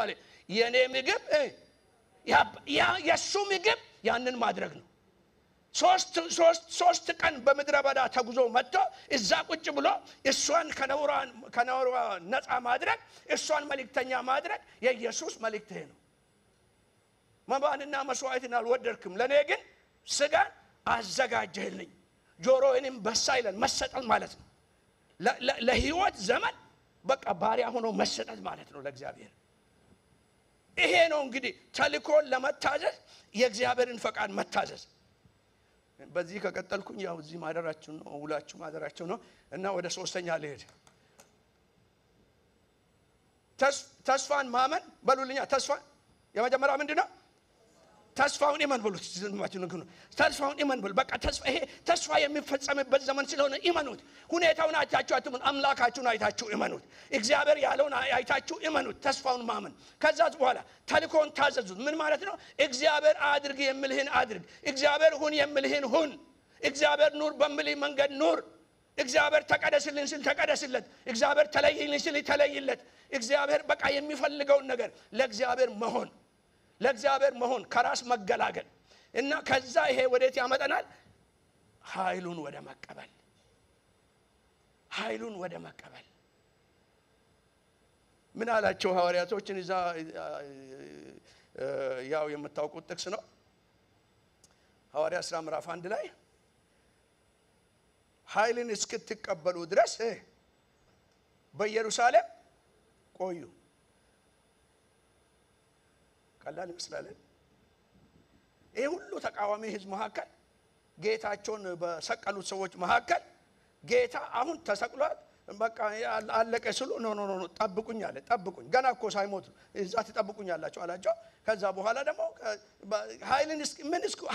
አለ። የኔ ምግብ የሱ ምግብ ያንን ማድረግ ነው። ሶስት ቀን በምድረ በዳ ተጉዞ መጥቶ እዛ ቁጭ ብሎ እሷን ከነውሯ ነፃ ማድረግ፣ እሷን መልእክተኛ ማድረግ የኢየሱስ መልእክት ነው። መባንና መስዋዕትን አልወደድክም፣ ለኔ ግን ስጋን አዘጋጀህልኝ። ጆሮዬንም በሳይለን መሰጠት ማለት ነው። ለህይወት ዘመን በቃ ባሪያ ሆኖ መሰጠት ማለት ነው ለእግዚአብሔር። ይሄ ነው እንግዲህ ተልኮን ለመታዘዝ የእግዚአብሔርን ፈቃድ መታዘዝ። በዚህ ከቀጠልኩኝ ያው እዚህ ማደራችሁ ነው፣ ውላችሁ ማደራችሁ ነው እና ወደ ሶስተኛ ልሄድ። ተስፋን ማመን በሉልኛ። ተስፋ የመጀመሪያ ምንድነው? ተስፋውን ኢማን በሉት። ዝምማችሁ ነው። ተስፋውን ኢማን በሉ። በቃ ተስፋ የሚፈጸምበት ዘመን ስለሆነ ኢማኑት። ሁኔታውን አይታችሁ አትመኑ፣ አምላካችሁን አይታችሁ ኢማኑት። እግዚአብሔር ያለውን አይታችሁ ኢማኑት። ተስፋውን ማመን። ከዛት በኋላ ተልኮን ታዘዙት። ምን ማለት ነው? እግዚአብሔር አድርግ የሚልህን አድርግ። እግዚአብሔር ሁን የሚልህን ሁን። እግዚአብሔር ኑር በሚልህ መንገድ ኑር። እግዚአብሔር ተቀደስልን ሲል ተቀደስለት። እግዚአብሔር ተለይልን ሲል ተለይለት። እግዚአብሔር በቃ የሚፈልገውን ነገር ለእግዚአብሔር መሆን፣ ለእግዚአብሔር መሆን፣ ከራስ መገላገል እና ከዛ ይሄ ወዴት ያመጣናል? ኃይሉን ወደ መቀበል። ኃይሉን ወደ መቀበል ምን አላቸው ሐዋርያቶችን? እዛ ያው የምታውቁት ጥቅስ ነው። ሐዋርያ ሥራ ምዕራፍ 1 ላይ ኃይልን እስክትቀበሉ ድረስ በኢየሩሳሌም ቆዩ። ቀላል ይመስላል። ይሄ ሁሉ ተቃዋሚ ህዝብ መካከል፣ ጌታቸውን በሰቀሉት ሰዎች መካከል ጌታ አሁን ተሰቅሏል በቃ አለቀ ሲሉ ኖ ጠብቁኝ አለ። ጠብቁኝ ገና እኮ ሳይሞት እዛ ትጠብቁኛላችሁ አላቸው። ከዛ በኋላ ደግሞ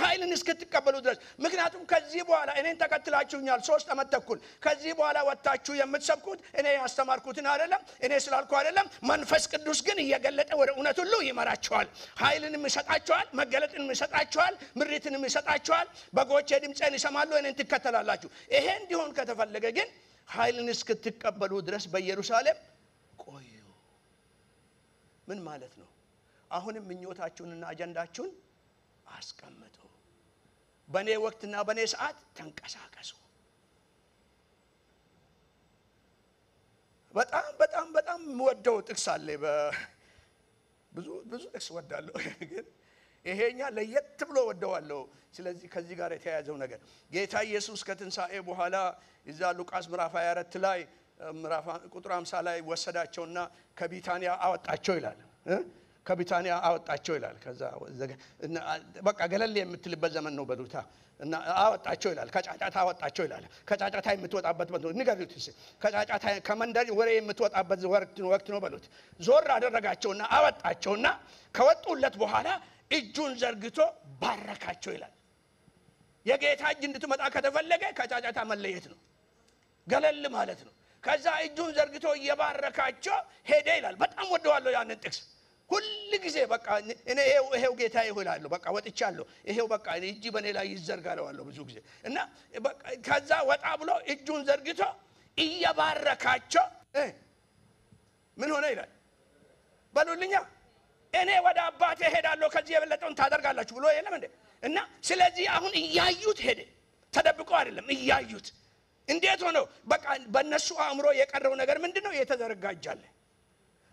ኃይልን እስክትቀበሉ ድረስ። ምክንያቱም ከዚህ በኋላ እኔን ተከትላችሁኛል 3 ዓመት ተኩል። ከዚህ በኋላ ወጣችሁ የምትሰብኩት እኔ ያስተማርኩትን አይደለም፣ እኔ ስላልኩ አይደለም። መንፈስ ቅዱስ ግን እየገለጠ ወደ እውነት ሁሉ ይመራችኋል። ኃይልንም ይሰጣችኋል፣ መገለጥንም ይሰጣችኋል፣ ምሪትንም ይሰጣችኋል። በጎቼ ድምፄን ይሰማሉ፣ እኔን ትከተላላችሁ። ይሄ እንዲሆን ከተፈለገ ግን ኃይልን እስክትቀበሉ ድረስ በኢየሩሳሌም ቆዩ። ምን ማለት ነው? አሁንም ምኞታችሁንና አጀንዳችሁን አስቀምጡ። በኔ ወቅትና በኔ ሰዓት ተንቀሳቀሱ። በጣም ወደው ጥቅስ አለ። ብዙ ጥቅስ ወዳለሁ፣ ግን ይሄኛ ለየት ብሎ ወደዋለሁ። ስለዚህ ከዚህ ጋር የተያያዘው ነገር ጌታ ኢየሱስ ከትንሣኤ በኋላ እዛ ሉቃስ ምዕራፍ 24 ላይ ምዕራፍ ቁጥር 50 ላይ ወሰዳቸውና ከቢታንያ አወጣቸው ይላል። ከቢታንያ አወጣቸው ይላል። ከዛ በቃ ገለል የምትልበት ዘመን ነው በሉታ እና አወጣቸው ይላል። ከጫጫታ አወጣቸው ይላል። ከጫጫታ የምትወጣበት ነው ንገሩት እስኪ። ከጫጫታ ከመንደር ወሬ የምትወጣበት ወቅት ነው በሉት። ዞር አደረጋቸውና አወጣቸውና ከወጡለት በኋላ እጁን ዘርግቶ ባረካቸው ይላል። የጌታ እጅ እንድትመጣ ከተፈለገ ከጫጫታ መለየት ነው፣ ገለል ማለት ነው። ከዛ እጁን ዘርግቶ እየባረካቸው ሄደ ይላል። በጣም ወደዋለሁ ያንን ጥቅስ። ሁሉ ጊዜ በቃ እኔ ይሄው ጌታዬ ይሁላል በቃ ወጥቻለሁ ይሄው በቃ እጅ በኔ ላይ ይዘርጋለዋለሁ ብዙ ጊዜ እና ከዛ ወጣ ብሎ እጁን ዘርግቶ እየባረካቸው ምን ሆነ ይላል በሉልኛ እኔ ወደ አባቴ ሄዳለሁ ከዚህ የበለጠውን ታደርጋላችሁ ብሎ የለም እንዴ? እና ስለዚህ አሁን እያዩት ሄደ። ተደብቆ አይደለም እያዩት። እንዴት ሆኖ በቃ በእነሱ አእምሮ የቀረው ነገር ምንድነው? የተዘረጋጃለ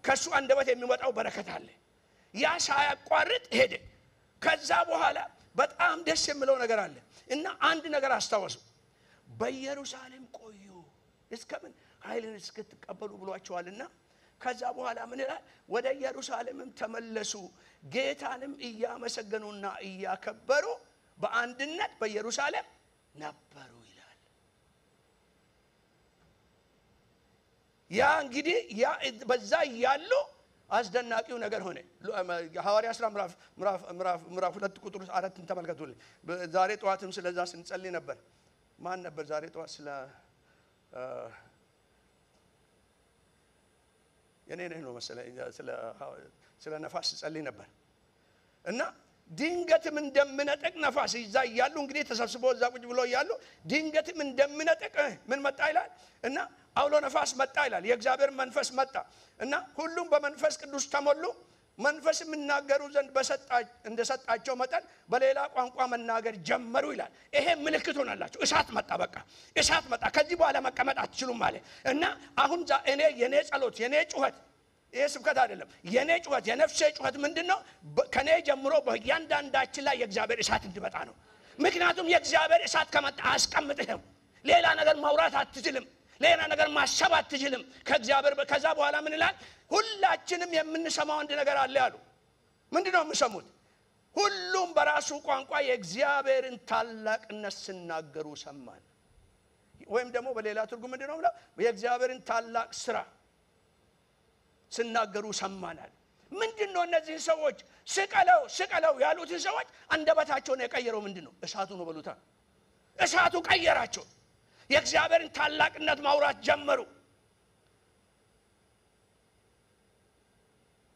ከሱ አንደበት የሚወጣው በረከት አለ። ያ ሳያቋርጥ ሄደ። ከዛ በኋላ በጣም ደስ የሚለው ነገር አለ እና አንድ ነገር አስተዋሱ። በኢየሩሳሌም ቆዩ እስከምን ኃይልን እስክትቀበሉ ብሏቸዋልና ከዛ በኋላ ምን ይላል? ወደ ኢየሩሳሌምም ተመለሱ ጌታንም እያመሰገኑና እያከበሩ በአንድነት በኢየሩሳሌም ነበሩ ይላል። ያ እንግዲህ ያ በዛ ያሉ አስደናቂው ነገር ሆነ። ሐዋርያ ሥራ ምዕራፍ 2 ቁጥር 4 ተመልከቱልኝ። ዛሬ ጠዋትም ስለዛ ስንጸልይ ነበር። ማን ነበር ዛሬ ጠዋት የኔ ነው መሰለኝ ስለ ነፋስ ጸልይ ነበር እና ድንገትም እንደምነጥቅ ነፋስ ይዛ ያሉ እንግዲህ ተሰብስበው እዛ ቁጭ ብሎ ያሉ ድንገትም እንደምነጥቅ ምን መጣ ይላል እና አውሎ ነፋስ መጣ ይላል። የእግዚአብሔር መንፈስ መጣ እና ሁሉም በመንፈስ ቅዱስ ተሞሉ። መንፈስም ይናገሩ ዘንድ እንደሰጣቸው መጠን በሌላ ቋንቋ መናገር ጀመሩ ይላል። ይሄ ምልክት ሆነላቸው። እሳት መጣ። በቃ እሳት መጣ። ከዚህ በኋላ መቀመጥ አትችሉም ማለት እና አሁን የኔ ጸሎት የኔ ጩኸት ይሄ ስብከት አይደለም። የኔ ጩኸት የነፍሴ ጩኸት ምንድነው? ከኔ ጀምሮ በእያንዳንዳችን ላይ የእግዚአብሔር እሳት እንዲመጣ ነው። ምክንያቱም የእግዚአብሔር እሳት ከመጣ አያስቀምጥህም። ሌላ ነገር ማውራት አትችልም። ሌላ ነገር ማሰብ አትችልም ከእግዚአብሔር። ከዛ በኋላ ምን ይላል? ሁላችንም የምንሰማው አንድ ነገር አለ ያሉ። ምንድነው የምሰሙት? ሁሉም በራሱ ቋንቋ የእግዚአብሔርን ታላቅነት ሲናገሩ ሰማን። ወይም ደግሞ በሌላ ትርጉም ምንድነው ብለው የእግዚአብሔርን ታላቅ ስራ ሲናገሩ ሰማናል። ምንድነው እነዚህ ሰዎች ስቀለው ያሉትን ሰዎች አንደበታቸውን የቀየረው ምንድነው? እሳቱ ነው በሉታ። እሳቱ ቀየራቸው። የእግዚአብሔርን ታላቅነት ማውራት ጀመሩ።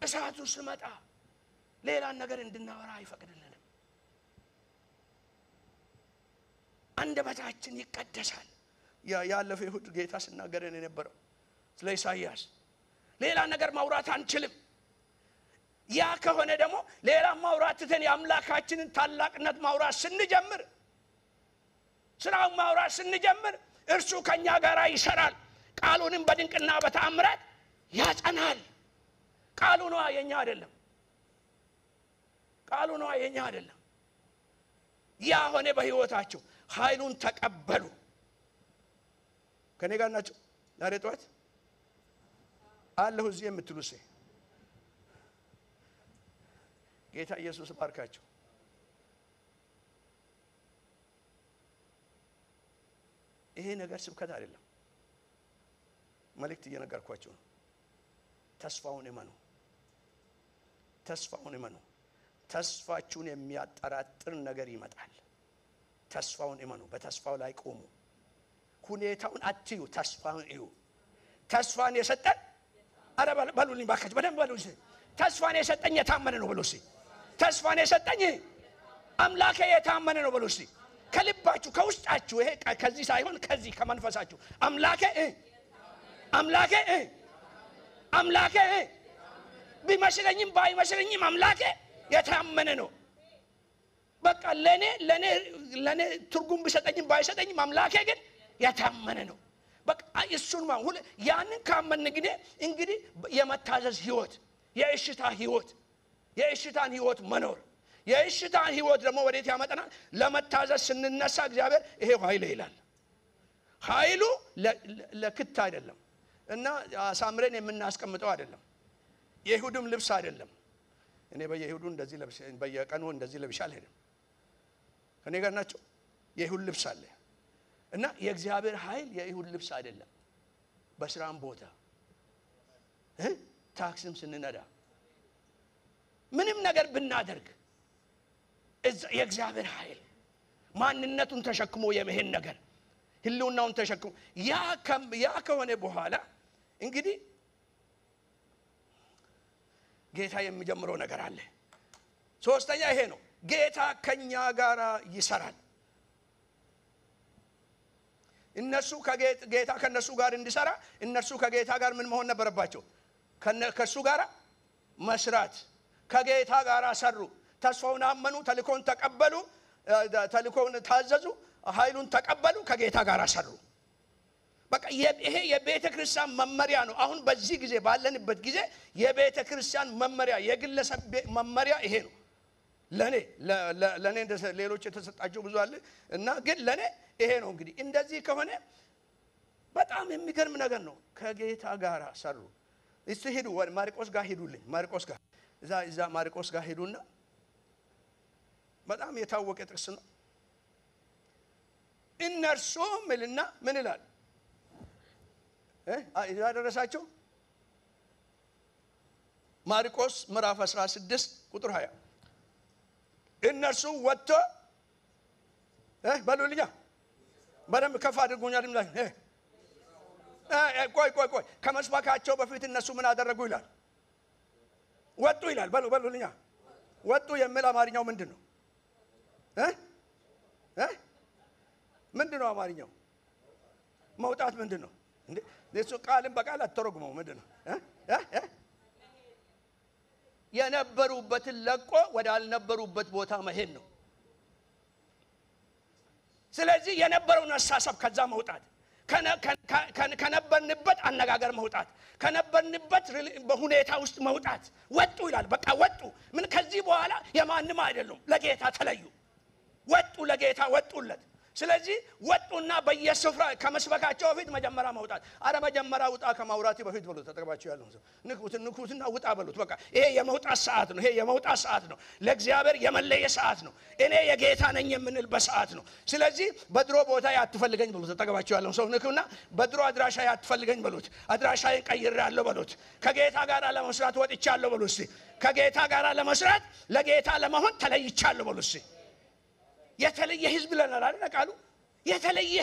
እሳቱ ሲመጣ ሌላ ነገር እንድናወራ አይፈቅድልንም። አንደበታችን ይቀደሳል። ያለፈው ይሁድ ጌታ ሲናገረን የነበረው ስለ ኢሳይያስ ሌላ ነገር ማውራት አንችልም። ያ ከሆነ ደግሞ ሌላ ማውራት ትተን የአምላካችንን ታላቅነት ማውራት ስንጀምር ስራው ማውራት ስንጀምር እርሱ ከኛ ጋር ይሰራል። ቃሉንም በድንቅና በተአምራት ያጸናል። ቃሉ ነው የኛ አይደለም። ቃሉ ነው የኛ አይደለም። ያ ሆነ በህይወታቸው ኃይሉን ተቀበሉ። ከኔ ጋር ናቸው ዛሬ ጠዋት አለሁ እዚህ የምትሉስ ጌታ ኢየሱስ ባርካቸው። ይሄ ነገር ስብከት አይደለም፣ መልእክት እየነገርኳቸው ነው። ተስፋውን እመኑ። ተስፋውን እመኑ። ተስፋችሁን የሚያጠራጥር ነገር ይመጣል። ተስፋውን እመኑ። በተስፋው ላይ ቆሙ። ሁኔታውን አትዩ፣ ተስፋውን እዩ። ተስፋን የሰጠን አረ በሉልኝ ባካችሁ በደንብ በሉልኝ። ተስፋን የሰጠኝ የታመነ ነው በሉልኝ። ተስፋን የሰጠኝ አምላኬ የታመነ ነው በሉልኝ። ከልባችሁ ከውስጣችሁ ይሄ ከዚህ ሳይሆን ከዚህ ከመንፈሳችሁ አምላኬ ቢመስለኝም ባይመስለኝም አምላኬ የታመነ ነው። በቃ ለኔ ትርጉም ቢሰጠኝም ባይሰጠኝም አምላኬ ግን የታመነ ነው። በቃ እሱን ማለት ያንን ካመን እንግዲህ የመታዘዝ ህይወት፣ የእሽታ ህይወት፣ የእሽታን ህይወት መኖር፣ የእሽታ ህይወት ደግሞ ወዴት ያመጣናል? ለመታዘዝ ስንነሳ እግዚአብሔር ይሄው ኃይል ይላል። ኃይሉ ለክት አይደለም እና አሳምረን የምናስቀምጠው አይደለም። የይሁድም ልብስ አይደለም። እኔ በየይሁዱ እንደዚህ ለብሼ በየቀኑ እንደዚህ ለብሼ አልሄድም። ከኔ ጋር ናቸው። የይሁድ ልብስ አለ እና የእግዚአብሔር ኃይል የይሁድ ልብስ አይደለም። በስራም ቦታ ታክሲም ስንነዳ ምንም ነገር ብናደርግ የእግዚአብሔር ኃይል ማንነቱን ተሸክሞ የመሄድ ነገር ህልውናውን ተሸክሞ ያ ከሆነ በኋላ እንግዲህ ጌታ የሚጀምረው ነገር አለ። ሶስተኛ ይሄ ነው። ጌታ ከኛ ጋር ይሰራል። እነሱ ጌታ ከነሱ ጋር እንዲሰራ እነሱ ከጌታ ጋር ምን መሆን ነበረባቸው? ከሱ ጋር መስራት። ከጌታ ጋር ሰሩ። ተስፋውን አመኑ፣ ተልኮን ተቀበሉ፣ ተልኮን ታዘዙ፣ ኃይሉን ተቀበሉ፣ ከጌታ ጋር ሰሩ። በቃ ይሄ የቤተ ክርስቲያን መመሪያ ነው። አሁን በዚህ ጊዜ ባለንበት ጊዜ የቤተ ክርስቲያን መመሪያ የግለሰብ መመሪያ ይሄ ነው። ለኔ እንደ ሌሎች የተሰጣቸው ብዙ አለ እና ግን ለኔ ይሄ ነው። እንግዲህ እንደዚህ ከሆነ በጣም የሚገርም ነገር ነው። ከጌታ ጋር ሰሩ። እስቲ ሄዱ፣ ማርቆስ ጋር ሄዱልኝ። ማርቆስ ጋር እዛ ማርቆስ ጋር ሄዱና በጣም የታወቀ ጥቅስ ነው። እነርሱ ምልና ምን ይላል? እዛ ደረሳቸው። ማርቆስ ምዕራፍ 16 ቁጥር 20 እነርሱ ወጥቶ በሉልኛ በደንብ ከፍ አድርጉኛ ድምላ ቆይ ከመስባካቸው በፊት እነሱ ምን አደረጉ ይላል? ወጡ ይላል። በሉልኛ ወጡ የሚል አማርኛው ምንድነው? ምንድነው አማርኛው? መውጣት ምንድነው እንዴ? ለሱ ቃልን በቃል አተረጉመው ምንድነው? የነበሩበትን ለቆ ወደ አልነበሩበት ቦታ መሄድ ነው። ስለዚህ የነበረውን አሳሰብ ከዛ መውጣት፣ ከነበርንበት አነጋገር መውጣት፣ ከነበርንበት በሁኔታ ውስጥ መውጣት። ወጡ ይላል። በቃ ወጡ። ምን ከዚህ በኋላ የማንም አይደሉም። ለጌታ ተለዩ። ወጡ፣ ለጌታ ወጡለት። ስለዚህ ወጡና በየስፍራ ከመስበካቸው በፊት መጀመሪያ መውጣት። አረ መጀመሪያ ውጣ ከማውራት በፊት ብሉት። ተጠቅባችሁ ያለው ሰው ንኩትና ውጣ በሉት። በቃ ይሄ የመውጣት ሰዓት ነው። ይሄ የመውጣት ሰዓት ነው። ለእግዚአብሔር የመለየ ሰዓት ነው። እኔ የጌታ ነኝ የምንል በሰዓት ነው። ስለዚህ በድሮ ቦታ ያትፈልገኝ በሉት። ተጠቅባችሁ ያለው ሰው ንኩና በድሮ አድራሻ ያትፈልገኝ በሉት። አድራሻዬን ቀይሬያለሁ በሉት። ከጌታ ጋር ለመስራት ወጥቻለሁ በሉት። እስቲ ከጌታ ጋር ለመስራት ለጌታ ለመሆን ተለይቻለሁ በሉት። እስቲ የተለየ ህዝብ ለናል አይደል ቃሉ? የተለየ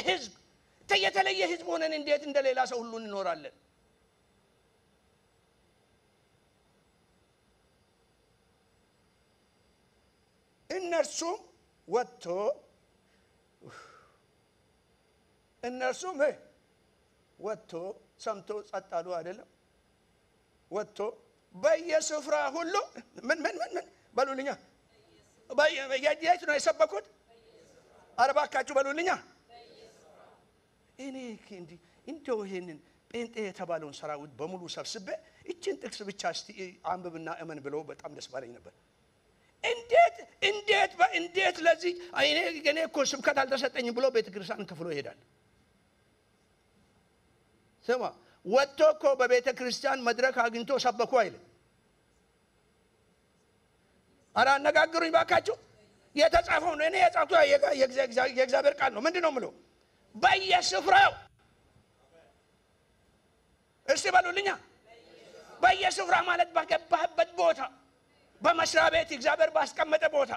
ህዝብ ሆነን እንዴት እንደሌላ ሰው ሁሉ እንኖራለን? እነርሱም ወጥቶ ሰምቶ ጸጥ አሉ አይደለም? ወጥቶ በየስፍራ ሁሉ ምን በሉልኛ የት ነው የሰበኩት? አረባካችሁ በሉልኛ። እኔ እንደው ይሄንን ጴንጤ የተባለውን ሰራዊት በሙሉ ሰብስቤ እቺን ጥቅስ ብቻ እስቲ አንብብና እመን ብለው በጣም ደስ ባለኝ ነበር። እንዴት ለዚህ እኔ እኮ ስብከት አልተሰጠኝም ብሎ ቤተክርስቲያን ከፍሎ ይሄዳል። ስማ፣ ወጥቶ እኮ በቤተክርስቲያን መድረክ አግኝቶ ሰበኩ አይልም። አራ አነጋግሩኝ ባካችሁ። የተጻፈው ነው። እኔ የጻፍኩት የእግዚአብሔር ቃል ነው። ምንድነው የምለው? በየስፍራው እስቲ በሉልኛ። በየስፍራ ማለት ባገባህበት ቦታ፣ በመስሪያ ቤት እግዚአብሔር ባስቀመጠ ቦታ፣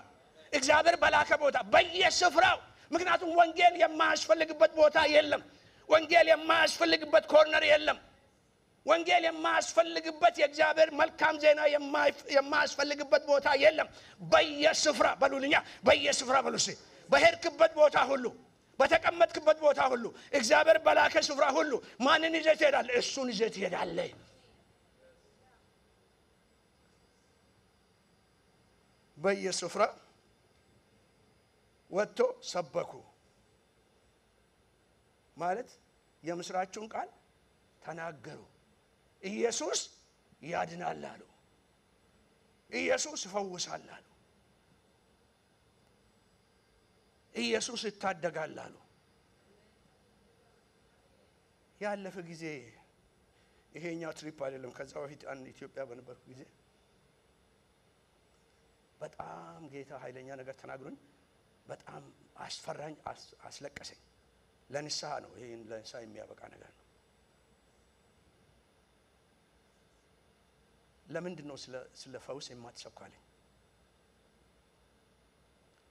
እግዚአብሔር በላከ ቦታ፣ በየስፍራው። ምክንያቱም ወንጌል የማያስፈልግበት ቦታ የለም። ወንጌል የማያስፈልግበት ኮርነር የለም። ወንጌል የማያስፈልግበት የእግዚአብሔር መልካም ዜና የማያስፈልግበት ቦታ የለም። በየስፍራ በሉልኛ። በየስፍራ በሉስ። በሄድክበት ቦታ ሁሉ፣ በተቀመጥክበት ቦታ ሁሉ፣ እግዚአብሔር በላከ ስፍራ ሁሉ ማንን ይዘህ ትሄዳለህ? እሱን ይዘህ ትሄዳለህ። በየስፍራ ወጥቶ ሰበኩ ማለት የምስራቹን ቃል ተናገሩ። ኢየሱስ ያድናል አሉ። ኢየሱስ ይፈውሳል አሉ። ኢየሱስ ይታደጋል አሉ። ያለፈ ጊዜ ይሄኛው ትሪፕ አይደለም። ከዛ በፊት አንድ ኢትዮጵያ በነበርኩ ጊዜ በጣም ጌታ ኃይለኛ ነገር ተናግሮኝ በጣም አስፈራኝ፣ አስለቀሰኝ። ለንስሐ ነው፣ ይሄን ለንስሐ የሚያበቃ ነገር ነው። ለምንድን ነው ስለ ፈውስ የማትሰብካለኝ?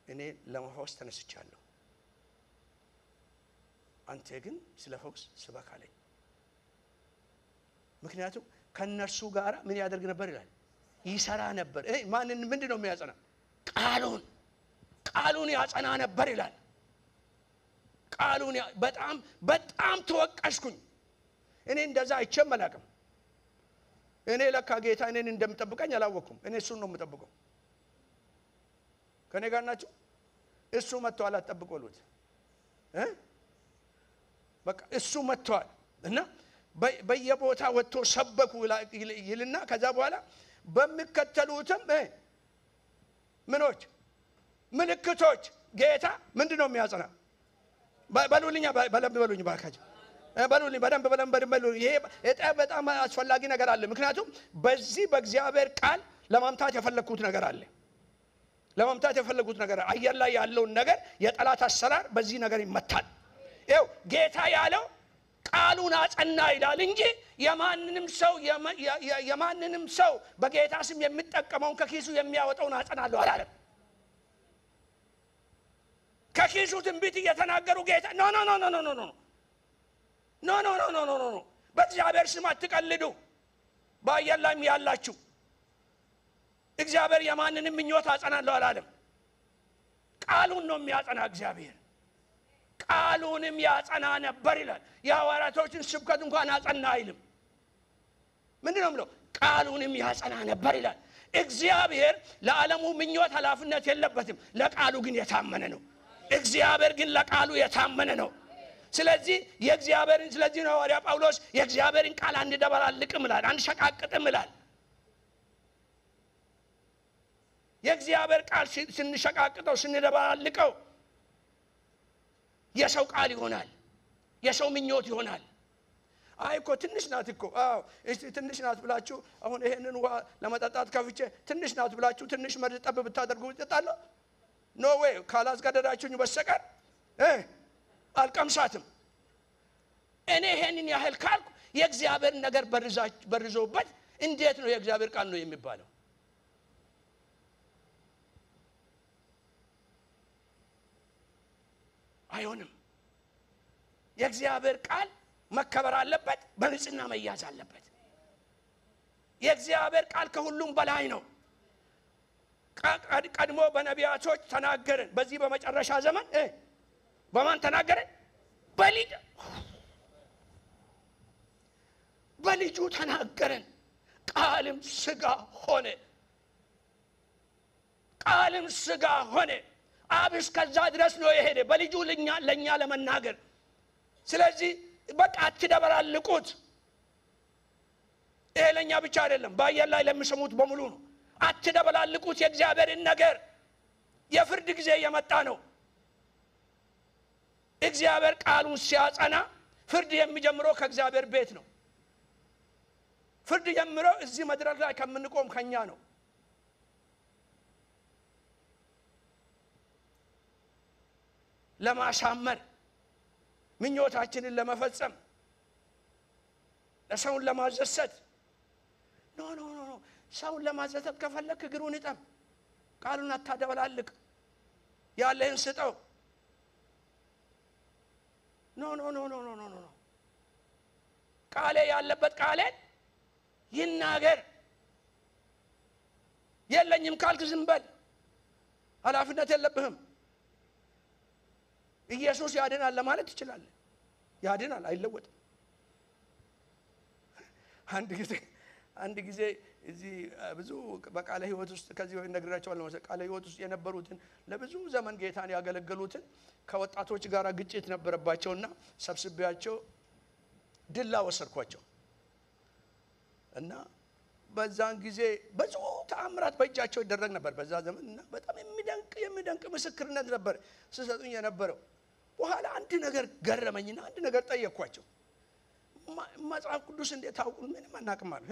እኔ ለመፈወስ ተነስቻለሁ፣ አንተ ግን ስለ ፈውስ ስበካለኝ። ምክንያቱም ከነርሱ ጋር ምን ያደርግ ነበር ይላል? ይሰራ ነበር። ማንን? ምንድነው የሚያጸና? ቃሉን ያጸና ነበር ይላል። ቃሉን በጣም ተወቀስኩኝ። እኔ እንደዛ አይቼም አላውቅም። እኔ ለካ ጌታ እኔን እንደምጠብቀኝ አላወቅኩም። እኔ እሱን ነው የምጠብቀው። ከኔ ጋር ናችሁ? እሱ መጥቷል፣ አትጠብቁሉት። በቃ እሱ መጥቷል እና በየቦታ ወጥቶ ሰበኩ ይልና ከዛ በኋላ በሚከተሉትም ምኖች ምልክቶች ጌታ ምንድነው የሚያጸና? በሉልኛ በሉኝ ባካችሁ በሉልኝ በደንብ በሉልኝ። ይሄ በጣም አስፈላጊ ነገር አለ። ምክንያቱም በዚህ በእግዚአብሔር ቃል ለማምታት የፈለኩት ነገር አለ። ለማምታት የፈለኩት ነገር አየር ላይ ያለውን ነገር የጠላት አሰራር በዚህ ነገር ይመታል። ይኸው ጌታ ያለው ቃሉን አጸና ይላል እንጂ የማንንም ሰው በጌታ ስም የሚጠቀመውን ከኪሱ የሚያወጣውን አጸናለሁ አላለም። ከኪሱ ትንቢት እየተናገሩ ጌታ ኖ በእግዚአብሔር ስም አትቀልዱ። በአየር ላይም ያላችሁ እግዚአብሔር የማንንም ምኞት አጸናለሁ አላለም። ቃሉን ነው የሚያጸና እግዚአብሔር። ቃሉንም ያጸና ነበር ይላል። የሐዋርያቶችን ስብከት እንኳን አጸና አይልም። ምንድነው የሚለው? ቃሉንም ያጸና ነበር ይላል። እግዚአብሔር ለዓለሙ ምኞት ኃላፊነት የለበትም። ለቃሉ ግን የታመነ ነው። እግዚአብሔር ግን ለቃሉ የታመነ ነው። ስለዚህ ስለዚህ ነው ሐዋርያ ጳውሎስ የእግዚአብሔርን ቃል አንደበላልቅም ይላል፣ አንሸቃቅጥም ይላል። የእግዚአብሔር ቃል ስንሸቃቅጠው ስንደበላልቀው የሰው ቃል ይሆናል፣ የሰው ምኞት ይሆናል። አይ እኮ ትንሽ ናት እኮ እስቲ ትንሽ ናት ብላችሁ አሁን ይሄንን ውሃ ለመጠጣት ከፍቼ ትንሽ ናት ብላችሁ ትንሽ መርዝ ጠብ ብታደርጉ ይጠጣለሁ? ኖ ዌይ። ካላስገደዳችሁኝ በስተቀር አልቀምሳትም። እኔ ይሄንን ያህል ካልኩ የእግዚአብሔር ነገር በርዞበት እንዴት ነው የእግዚአብሔር ቃል ነው የሚባለው? አይሆንም። የእግዚአብሔር ቃል መከበር አለበት፣ በንጽህና መያዝ አለበት። የእግዚአብሔር ቃል ከሁሉም በላይ ነው። ቀድሞ በነቢያቶች ተናገረን። በዚህ በመጨረሻ ዘመን በማን ተናገረን? በልጁ ተናገረን። ቃልም ሥጋ ሆነ። ቃልም ሥጋ ሆነ። አብ እስከዛ ድረስ ነው የሄደ በልጁ ለኛ ለመናገር። ስለዚህ በቃ አትደበላልቁት። ይሄ ለኛ ብቻ አይደለም፣ በአየር ላይ ለሚሰሙት በሙሉ ነው። አትደበላልቁት የእግዚአብሔርን ነገር። የፍርድ ጊዜ የመጣ ነው። እግዚአብሔር ቃሉን ሲያጸና ፍርድ የሚጀምረው ከእግዚአብሔር ቤት ነው። ፍርድ ጀምረው እዚህ መድረክ ላይ ከምንቆም ከኛ ነው። ለማሳመር ምኞታችንን ለመፈጸም ለሰውን ለማዘሰት ኖ ሰውን ለማዘሰት ከፈለክ እግሩን እጠብ። ቃሉን አታደበላልቅ። ያለህን ስጠው። ኖ ቃሌ ያለበት ቃሌን ይናገር። የለኝም ካልክ ዝም በል። ኃላፊነት የለብህም። ኢየሱስ ያድናል ለማለት ትችላለህ። ያድናል፣ አይለወጥም። አንድ ጊዜ እዚህ ብዙ በቃለ ሕይወት ውስጥ ከዚህ ወይ ነግራቸዋለሁ ማለት ቃለ ሕይወት ውስጥ የነበሩትን ለብዙ ዘመን ጌታን ያገለገሉትን ከወጣቶች ጋር ግጭት ነበረባቸውና ሰብስቤያቸው ድላ ወሰድኳቸው እና በዛን ጊዜ ብዙ ተአምራት በእጃቸው ይደረግ ነበር በዛ ዘመን እና በጣም የሚደንቅ ምስክርነት ነበር ሲሰጡኝ የነበረው። በኋላ አንድ ነገር ገረመኝና አንድ ነገር ጠየቅኳቸው። መጽሐፍ ቅዱስ እንዴት ታውቁ? ምንም አናውቅም አሉ።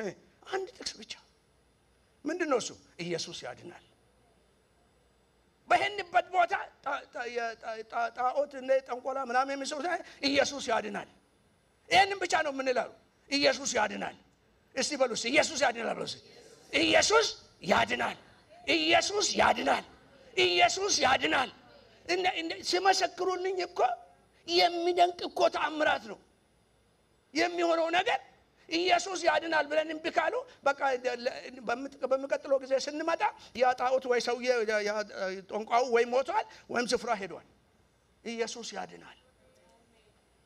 አንድ ጥቅስ ብቻ። ምንድነው እሱ? ኢየሱስ ያድናል። በሄንበት ቦታ ጣዖት እንደ ጠንቆላ ምናምን የሚሰሩት ኢየሱስ ያድናል። ይሄንን ብቻ ነው የምንለው። ኢየሱስ ያድናል። እስቲ በሉስ ኢየሱስ ያድናል በሉስ። ኢየሱስ ያድናል። ኢየሱስ ያድናል። ኢየሱስ ያድናል። ሲመሰክሩልኝ እኮ የሚደንቅ እኮ ተአምራት ነው የሚሆነው ነገር። ኢየሱስ ያድናል ብለን እንቢ ካሉ በቃ በሚቀጥለው ጊዜ ስንመጣ ያ ጣዖት ወይ ሰውዬ ጠንቋዩ ወይ ሞቷል ወይም ስፍራ ሄዷል። ኢየሱስ ያድናል።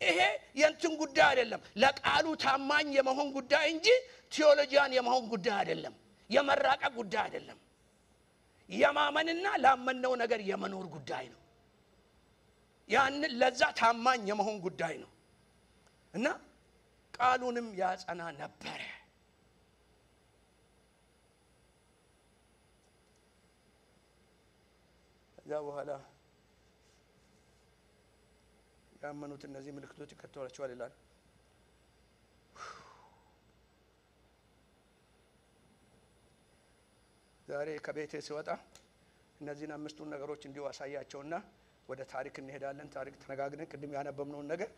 ይሄ የእንትን ጉዳይ አይደለም፣ ለቃሉ ታማኝ የመሆን ጉዳይ እንጂ ቴዎሎጂያን የመሆን ጉዳይ አይደለም፣ የመራቀቅ ጉዳይ አይደለም። የማመንና ላመነው ነገር የመኖር ጉዳይ ነው። ያን ለዛ ታማኝ የመሆን ጉዳይ ነው እና ቃሉንም ያጸና ነበር። ከዛ በኋላ ያመኑት እነዚህ ምልክቶች ይከተሏቸዋል ይላል። ዛሬ ከቤቴ ሲወጣ እነዚህን አምስቱን ነገሮች እንዲሁ አሳያቸውና ወደ ታሪክ እንሄዳለን። ታሪክ ተነጋግረን ቅድም ያነበብነውን ነገር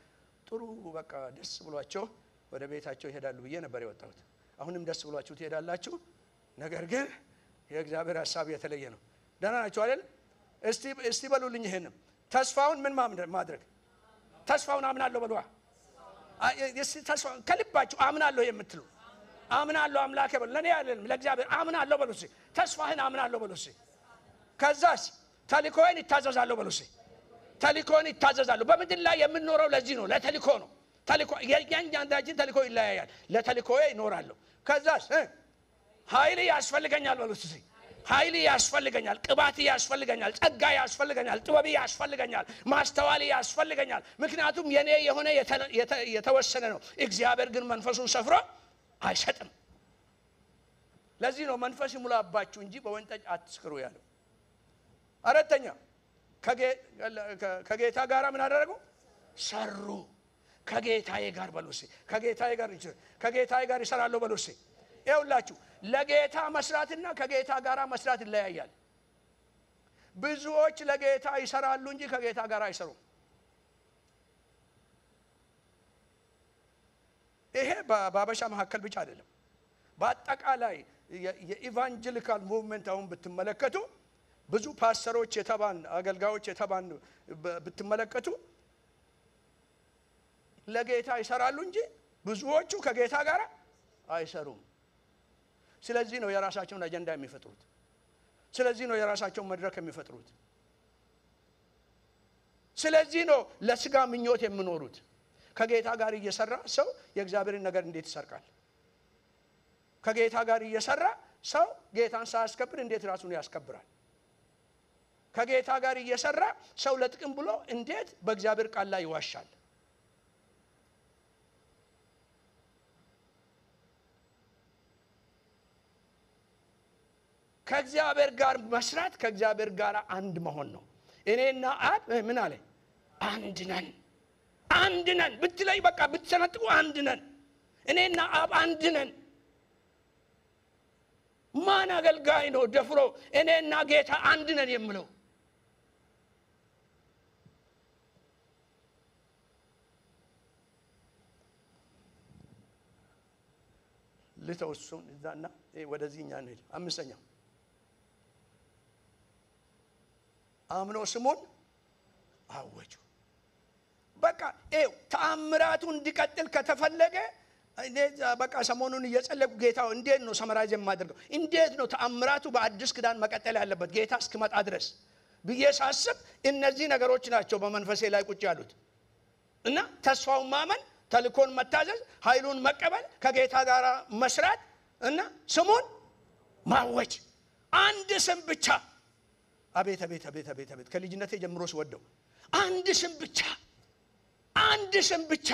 ጥሩ በቃ ደስ ብሏቸው ወደ ቤታቸው ይሄዳሉ ብዬ ነበር የወጣሁት። አሁንም ደስ ብሏችሁ ትሄዳላችሁ። ነገር ግን የእግዚአብሔር ሐሳብ የተለየ ነው። ደህና ናችሁ አይደል? እስቲ በሉልኝ ይሄንም ተስፋውን ምን ማድረግ? ተስፋውን አምናለሁ በሉዋ። ተስፋውን ከልባችሁ አምናለሁ የምትሉ አምናለሁ አምላኬ በሉ። ለኔ አይደለም ለእግዚአብሔር አምናለሁ በሉ። ተስፋህን አምናለሁ በሉ። ከዛስ ተልእኮዬን ይታዘዛለሁ በሉ። ተልእኮን ይታዘዛሉ። በምድር ላይ የምንኖረው ለዚህ ነው፣ ለተልእኮ ነው። ተልእኮ የእያንዳንዳችን ተልእኮ ይለያያል። ለተልእኮዬ ይኖራለሁ። ከዛስ ኃይል ያስፈልገኛል በሉ። ኃይል ያስፈልገኛል፣ ቅባት ያስፈልገኛል፣ ጸጋ ያስፈልገኛል፣ ጥበብ ያስፈልገኛል፣ ማስተዋል ያስፈልገኛል። ምክንያቱም የኔ የሆነ የተወሰነ ነው። እግዚአብሔር ግን መንፈሱን ሰፍሮ አይሰጥም። ለዚህ ነው መንፈስ ይሙላባችሁ እንጂ በወይን ጠጅ አትስክሩ ያለው። አራተኛ ከጌታ ጋር ምን አደረጉ? ሰሩ። ከጌታዬ ጋር በሉሲ። ከጌታዬ ጋር ይሰራሉ በሉሲ። ይኸውላችሁ ለጌታ መስራትና ከጌታ ጋር መስራት ይለያያል። ብዙዎች ለጌታ ይሰራሉ እንጂ ከጌታ ጋር አይሰሩም። ይሄ በአበሻ መካከል ብቻ አይደለም። በአጠቃላይ የኢቫንጀሊካል ሙቭመንት አሁን ብትመለከቱ ብዙ ፓስተሮች የተባን አገልጋዮች የተባን ብትመለከቱ ለጌታ ይሰራሉ እንጂ ብዙዎቹ ከጌታ ጋር አይሰሩም። ስለዚህ ነው የራሳቸውን አጀንዳ የሚፈጥሩት። ስለዚህ ነው የራሳቸውን መድረክ የሚፈጥሩት። ስለዚህ ነው ለስጋ ምኞት የሚኖሩት። ከጌታ ጋር እየሰራ ሰው የእግዚአብሔርን ነገር እንዴት ይሰርቃል? ከጌታ ጋር እየሰራ ሰው ጌታን ሳያስከብር እንዴት ራሱን ያስከብራል? ከጌታ ጋር እየሰራ ሰው ለጥቅም ብሎ እንዴት በእግዚአብሔር ቃል ላይ ይዋሻል? ከእግዚአብሔር ጋር መስራት ከእግዚአብሔር ጋር አንድ መሆን ነው። እኔና አብ ምን አለ? አንድ ነን። አንድ ነን ብትለይ በቃ ብትሰነጥቁ አንድ ነን። እኔና አብ አንድ ነን። ማን አገልጋይ ነው ደፍሮ እኔና ጌታ አንድ ነን የሚለው? ልተውሱን እዛና ወደዚህኛ እንሂድ። አምስተኛው አምኖ ስሙን አወጁ። በቃ ተአምራቱ እንዲቀጥል ከተፈለገ በቃ ሰሞኑን እየጸለቁ ጌታው እንዴት ነው ሰመራይዝ የማደርገው? እንዴት ነው ተአምራቱ በአዲስ ኪዳን መቀጠል ያለበት ጌታ እስኪመጣ ድረስ ብዬ ሳስብ እነዚህ ነገሮች ናቸው በመንፈሴ ላይ ቁጭ ያሉት እና ተስፋውን ማመን፣ ተልእኮን መታዘዝ፣ ኃይሉን መቀበል፣ ከጌታ ጋር መስራት እና ስሙን ማወጅ። አንድ ስም ብቻ። አቤት አቤት አቤት አቤት አቤት! ከልጅነቴ ጀምሮ ስወደው አንድ ስም ብቻ፣ አንድ ስም ብቻ።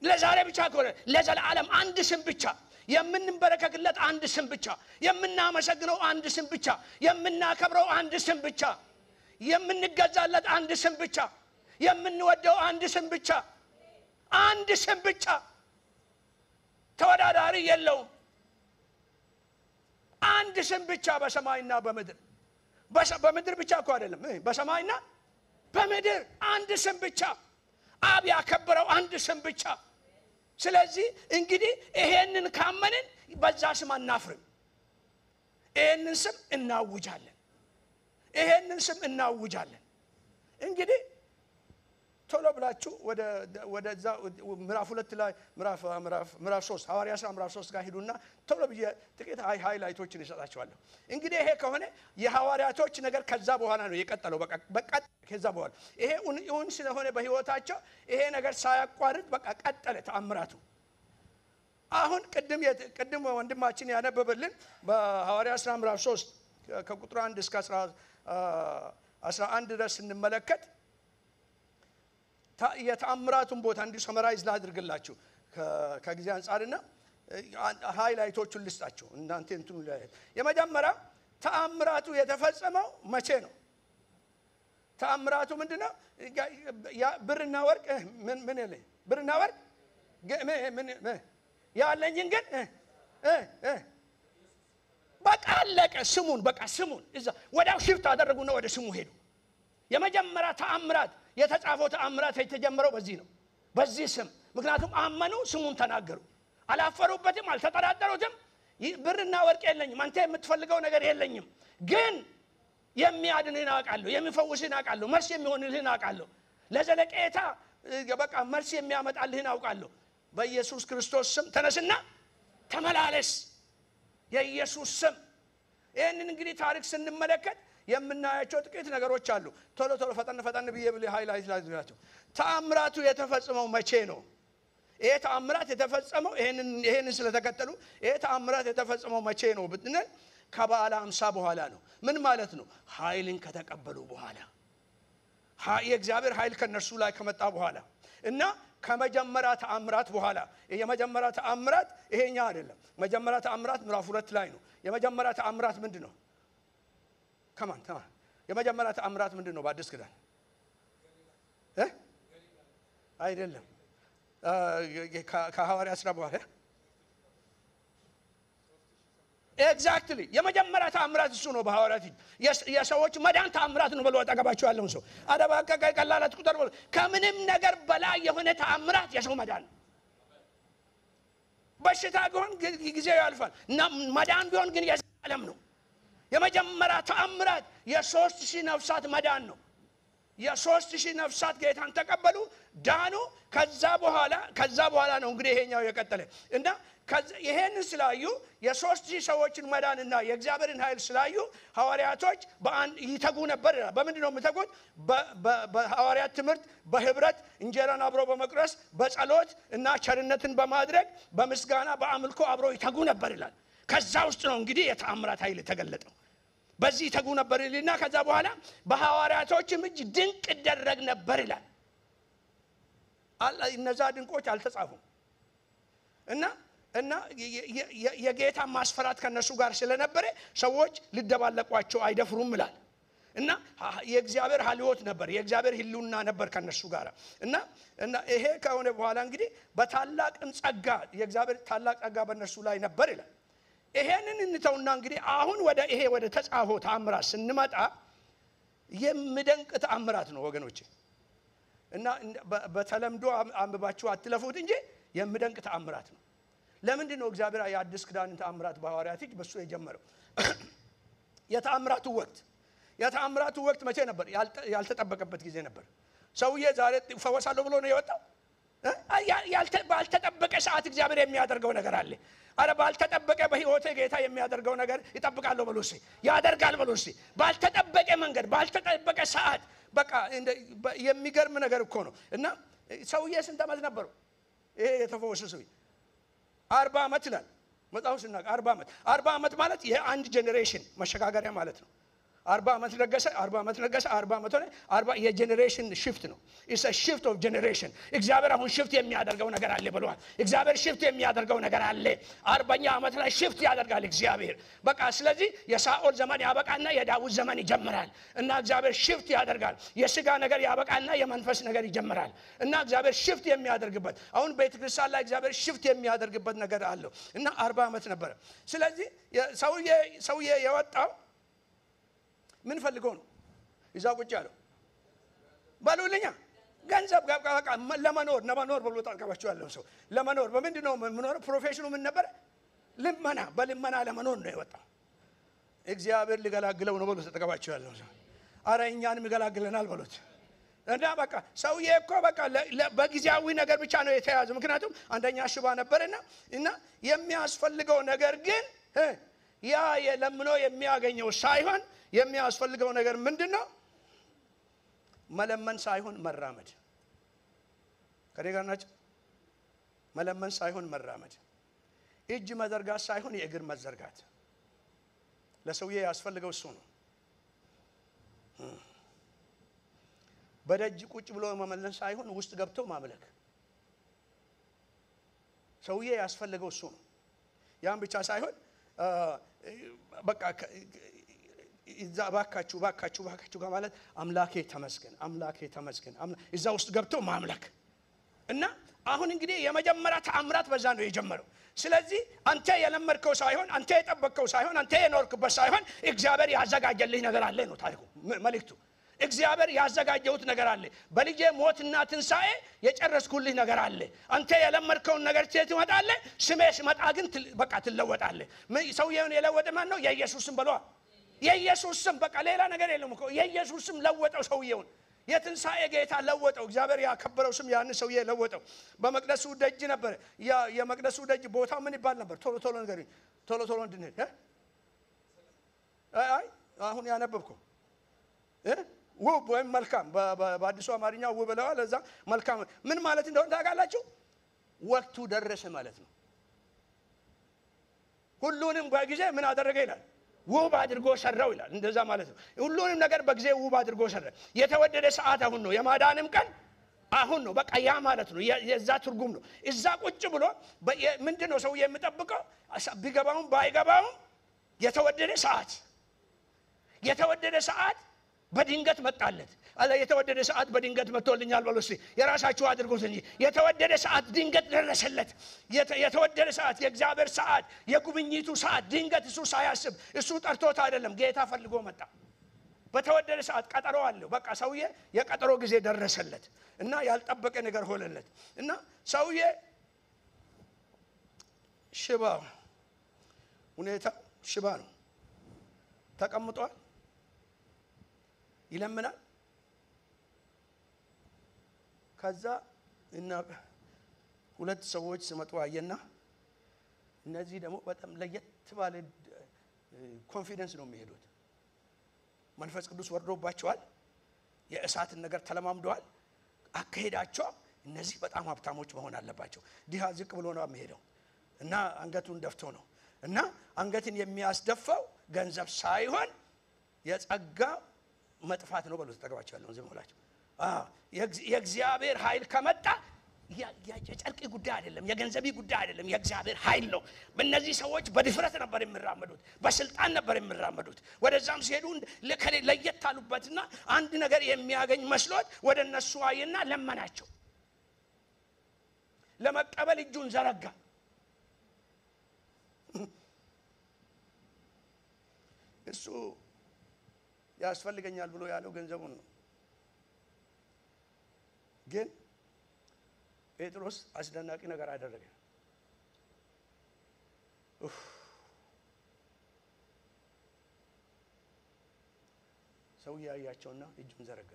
ለዛሬ ብቻ ከሆነ ለዘላለም አንድ ስም ብቻ። የምንበረከክለት አንድ ስም ብቻ፣ የምናመሰግነው አንድ ስም ብቻ፣ የምናከብረው አንድ ስም ብቻ፣ የምንገዛለት አንድ ስም ብቻ፣ የምንወደው አንድ ስም ብቻ፣ አንድ ስም ብቻ፣ ተወዳዳሪ የለውም። አንድ ስም ብቻ በሰማይና በምድር። በምድር ብቻ እኮ አይደለም፣ በሰማይና በምድር አንድ ስም ብቻ፣ አብ ያከበረው አንድ ስም ብቻ። ስለዚህ እንግዲህ ይሄንን ካመንን በዛ ስም አናፍርም። ይሄንን ስም እናውጃለን። ይሄንን ስም እናውጃለን። እንግዲህ ቶሎ ብላችሁ ወደዛ ምዕራፍ 2 ላይ ምዕራፍ 3 ሐዋርያ ሥራ ምዕራፍ 3 ጋር ሄዱና ቶሎ ብዬ ጥቂት ሃይላይቶችን እሰጣችኋለሁ። እንግዲህ ይሄ ከሆነ የሐዋርያቶች ነገር ከዛ በኋላ ነው የቀጠለው። በቃ ከዛ በኋላ ይሄ እውን ስለሆነ በህይወታቸው ይሄ ነገር ሳያቋርጥ በቃ ቀጠለ ተአምራቱ። አሁን ቅድም ወንድማችን ያነበበልን በሐዋርያ ሥራ ምዕራፍ 3 ከቁጥር 1 እስከ 11 ድረስ እንመለከት። የተአምራቱን ቦታ እንዲሁ ሰመራይዝ ላድርግላችሁ ከጊዜ አንፃርና ሃይላይቶቹን ልስጣችሁ እናንተ እንትኑ ላይ። የመጀመሪያ ተአምራቱ የተፈጸመው መቼ ነው? ተአምራቱ ምንድነው? ብርና ወርቅ ምን ያለኝ ብርና ወርቅ ምን ያለኝን ግን በቃ አለቀ። ስሙን እዛ ወዲያው ሽፍት አደረጉና ወደ ስሙ ሄዱ። የመጀመሪያ ተአምራት የተጻፈው ተአምራት የተጀመረው በዚህ ነው፣ በዚህ ስም። ምክንያቱም አመኑ፣ ስሙን ተናገሩ፣ አላፈሩበትም፣ አልተጠራጠሩትም። ብርና ወርቅ የለኝም፣ አንተ የምትፈልገው ነገር የለኝም፣ ግን የሚያድንህን አውቃለሁ፣ የሚፈውስህን አውቃለሁ፣ መልስ የሚሆንልህን አውቃለሁ፣ ለዘለቄታ በቃ መልስ የሚያመጣልህን አውቃለሁ። በኢየሱስ ክርስቶስ ስም ተነስና ተመላለስ። የኢየሱስ ስም። ይህንን እንግዲህ ታሪክ ስንመለከት የምናያቸው ጥቂት ነገሮች አሉ። ቶሎ ፈጠን ብዬ ሃይላይት ላድርጋቸው። ተአምራቱ የተፈጸመው መቼ ነው? ይሄ ተአምራት የተፈጸመው ይሄንን ስለተከተሉ ይሄ ተአምራት የተፈጸመው መቼ ነው ብትነን ከበዓለ ሃምሳ በኋላ ነው። ምን ማለት ነው? ኃይልን ከተቀበሉ በኋላ፣ የእግዚአብሔር ኃይል ከነሱ ላይ ከመጣ በኋላ እና ከመጀመሪያ ተአምራት በኋላ። የመጀመሪያ ተአምራት ይሄኛ አይደለም። መጀመሪያ ተአምራት ምዕራፍ 2 ላይ ነው። የመጀመሪያ ተአምራት ምንድነው? ከማን የመጀመሪያ ተአምራት ምንድነው? በአዲስ ኪዳን አይደለም፣ ከሐዋርያ ሥራ በኋላ ኤግዛክትሊ የመጀመሪያ ተአምራት እሱ ነው። በሐዋርያት የሰዎች መዳን ተአምራት ነው ብሎ አጠገባቸው ያለውን ሰው አደባካ ቀላላት ቁጥር ብሎ ከምንም ነገር በላይ የሆነ ተአምራት የሰው መዳን ነው። በሽታ ቢሆን ጊዜው ያልፋል እና መዳን ቢሆን ግን የዘላለም ነው። የመጀመሪያ ተአምራት የ3000 ነፍሳት መዳን ነው። የ3000 ነፍሳት ጌታን ተቀበሉ፣ ዳኑ። ከዛ በኋላ ነው እንግዲህ ይሄኛው የቀጠለ እና ይሄንን ስላዩ የ3000 ሰዎችን መዳንና የእግዚአብሔርን ኃይል ስላዩ ሐዋርያቶች ይተጉ ነበር። በምንድን ነው የሚተጉት? በሐዋርያት ትምህርት፣ በህብረት እንጀራን አብሮ በመቅረስ፣ በጸሎት እና ቸርነትን በማድረግ በምስጋና በአምልኮ አብሮ ይተጉ ነበር ይላል። ከዛ ውስጥ ነው እንግዲህ የተአምራት ኃይል የተገለጠው። በዚህ ይተጉ ነበር ይልና ከዛ በኋላ በሐዋርያቶችም እጅ ድንቅ ይደረግ ነበር ይላል። እነዛ ድንቆች አልተጻፉም እና የጌታ ማስፈራት ከነሱ ጋር ስለነበረ ሰዎች ሊደባለቋቸው አይደፍሩም ይላል። እና የእግዚአብሔር ሐልዮት ነበር፣ የእግዚአብሔር ህልውና ነበር ከነሱ ጋር እና ይሄ ከሆነ በኋላ እንግዲህ በታላቅም ጸጋ የእግዚአብሔር ታላቅ ጸጋ በእነሱ ላይ ነበር ይላል። ይሄንን እንተውና እንግዲህ አሁን ወደ ተጻፈው ተአምራት ስንመጣ የሚደንቅ ተአምራት ነው ወገኖቼ። እና በተለምዶ አንብባችሁ አትለፉት እንጂ የሚደንቅ ተአምራት ነው። ለምንድን ነው እግዚአብሔር የአዲስ ኪዳንን ተአምራት በሐዋርያት እጅ በሱ የጀመረው? የተአምራቱ ወቅት መቼ ነበር? ያልተጠበቀበት ጊዜ ነበር። ሰውዬ ዛሬ ፈወሳለሁ ብሎ ነው የወጣው። ባልተጠበቀ ሰዓት እግዚአብሔር የሚያደርገው ነገር አለ። አረ ባልተጠበቀ በህይወቴ ጌታ የሚያደርገው ነገር ይጠብቃለሁ ብሎ ያደርጋል ብሎ ባልተጠበቀ መንገድ ባልተጠበቀ ሰዓት በቃ የሚገርም ነገር እኮ ነው። እና ሰውዬ ስንት ዓመት ነበረው ይሄ የተፈወሰ ሰውዬ? 40 ዓመት ይላል መጽሐፍ ሲናገር። 40 ዓመት ማለት የአንድ ጄኔሬሽን መሸጋገሪያ ማለት ነው። 40 ዓመት ነገሰ 40 ዓመት ነገሰ 40 ዓመት ሆነ 40 የጄኔሬሽን ሽፍት ነው ኢትስ አ ሽፍት ኦፍ ጄኔሬሽን እግዚአብሔር አሁን ሽፍት የሚያደርገው ነገር አለ ብሏል እግዚአብሔር ሽፍት የሚያደርገው ነገር አለ 40ኛ ዓመት ላይ ሽፍት ያደርጋል እግዚአብሔር በቃ ስለዚህ የሳኦል ዘመን ያበቃና የዳዊት ዘመን ይጀምራል እና እግዚአብሔር ሽፍት ያደርጋል የሥጋ ነገር ያበቃና የመንፈስ ነገር ይጀምራል እና እግዚአብሔር ሽፍት የሚያደርግበት አሁን ቤተክርስቲያን ላይ እግዚአብሔር ሽፍት የሚያደርግበት ነገር አለው እና 40 ዓመት ነበር ስለዚህ ሰውዬ የወጣው ምን ፈልገው ነው እዛ ቁጭ ያለው ባሉልኛ ገንዘብ ጋር ለመኖር ብሎ ታቀባቸው ያለው ሰው ለመኖር በምንድነው መኖር ፕሮፌሽኑ ምን ነበር ልመና በልመና ለመኖር ነው የወጣው እግዚአብሔር ሊገላግለው ነው ብሎ ተጠቀባቸው ያለው ሰው አረ እኛንም ይገላግለናል ብሎት እና በቃ ሰውዬ እኮ በቃ በጊዜያዊ ነገር ብቻ ነው የተያዘው ምክንያቱም አንደኛ ሽባ ነበርና እና የሚያስፈልገው ነገር ግን ያ ለምኖ የሚያገኘው ሳይሆን የሚያስፈልገው ነገር ምንድነው መለመን ሳይሆን መራመድ ከደጋናችሁ መለመን ሳይሆን መራመድ እጅ መዘርጋት ሳይሆን የእግር መዘርጋት ለሰውዬ ያስፈልገው እሱ ነው በደጅ ቁጭ ብሎ መመለስ ሳይሆን ውስጥ ገብቶ ማምለክ ሰውዬ ያስፈልገው እሱ ነው ያን ብቻ ሳይሆን በቃ እዛ ባካችሁ ማለት አምላኬ ተመስገን እዛ ውስጥ ገብቶ ማምለክ እና አሁን እንግዲህ የመጀመሪያ ተአምራት በዛ ነው የጀመረው ስለዚህ አንተ የለመድከው ሳይሆን አንተ የጠበቅከው ሳይሆን አንተ የኖርክበት ሳይሆን እግዚአብሔር ያዘጋጀልህ ነገር አለ ነው ታሪኩ መልእክቱ እግዚአብሔር ያዘጋጀውት ነገር አለ በልጄ ሞትና ትንሳኤ የጨረስኩልህ ነገር አለ አንተ የለመድከውን ነገር ትመጣለህ ስሜ ሲመጣ ግን በቃ ትለወጣለህ ሰውየውን የለወጠ ማን ነው የኢየሱስ ስም በሏ የኢየሱስ ስም በቃ ሌላ ነገር የለም እኮ የኢየሱስ ስም ለወጠው ሰውየውን የትንሳኤ ጌታ ለወጠው እግዚአብሔር ያከበረው ስም ያን ሰውዬ ለወጠው በመቅደሱ ደጅ ነበር የመቅደሱ ደጅ ቦታው ምን ይባል ነበር ቶሎ ነገር ቶሎ እንድንሄድ አይ አሁን ያነበብኩ ውብ ወይም መልካም በአዲሱ አማርኛ ውብ ብለዋል እዛ መልካም ምን ማለት እንደሆነ ታውቃላችሁ ወቅቱ ደረሰ ማለት ነው ሁሉንም በጊዜ ምን አደረገ ይላል ውብ አድርጎ ሰራው ይላል እንደዛ ማለት ነው ሁሉንም ነገር በጊዜ ውብ አድርጎ ሰራ የተወደደ ሰዓት አሁን ነው የማዳንም ቀን አሁን ነው በቃ ያ ማለት ነው የዛ ትርጉም ነው እዛ ቁጭ ብሎ ምንድነው ሰው የሚጠብቀው ቢገባውም ባይገባውም የተወደደ ሰዓት በድንገት መጣለት አለ የተወደደ ሰዓት በድንገት መጥቶልኛል በሉ እስቲ የራሳችሁ አድርጉት እንጂ የተወደደ ሰዓት ድንገት ደረሰለት የተወደደ ሰዓት የእግዚአብሔር ሰዓት የጉብኝቱ ሰዓት ድንገት እሱ ሳያስብ እሱ ጠርቶት አይደለም ጌታ ፈልጎ መጣ በተወደደ ሰዓት ቀጠሮ አለው በቃ ሰውዬ የቀጠሮ ጊዜ ደረሰለት እና ያልጠበቀ ነገር ሆነለት እና ሰውዬ ሽባ ሁኔታ ሽባ ነው ተቀምጧል ይለምናል ከዛ እና ሁለት ሰዎች ሲመጡ አየና እነዚህ ደግሞ በጣም ለየት ባለ ኮንፊደንስ ነው የሚሄዱት መንፈስ ቅዱስ ወርዶባቸዋል የእሳትን ነገር ተለማምደዋል አከሄዳቸው እነዚህ በጣም ሀብታሞች መሆን አለባቸው ዲሃ ዝቅ ብሎ ነው የሚሄደው እና አንገቱን ደፍቶ ነው እና አንገትን የሚያስደፋው ገንዘብ ሳይሆን የጸጋ መጥፋት ነው ብለው ተጠቅባቸው ያለው ዝም ብላችሁ የእግዚአብሔር ኃይል ከመጣ የጨርቂ ጉዳይ አይደለም የገንዘቢ ጉዳይ አይደለም የእግዚአብሔር ኃይል ነው በእነዚህ ሰዎች በድፍረት ነበር የሚራመዱት በስልጣን ነበር የሚራመዱት ወደዛም ሲሄዱ ለየት አሉበትና አንድ ነገር የሚያገኝ መስሎት ወደ እነሱ አየና ለመናቸው ለመቀበል እጁን ዘረጋ እሱ ያስፈልገኛል ብሎ ያለው ገንዘቡን ነው ግን ጴጥሮስ አስደናቂ ነገር አደረገ ሰው ያያቸውና እጁን ዘረጋ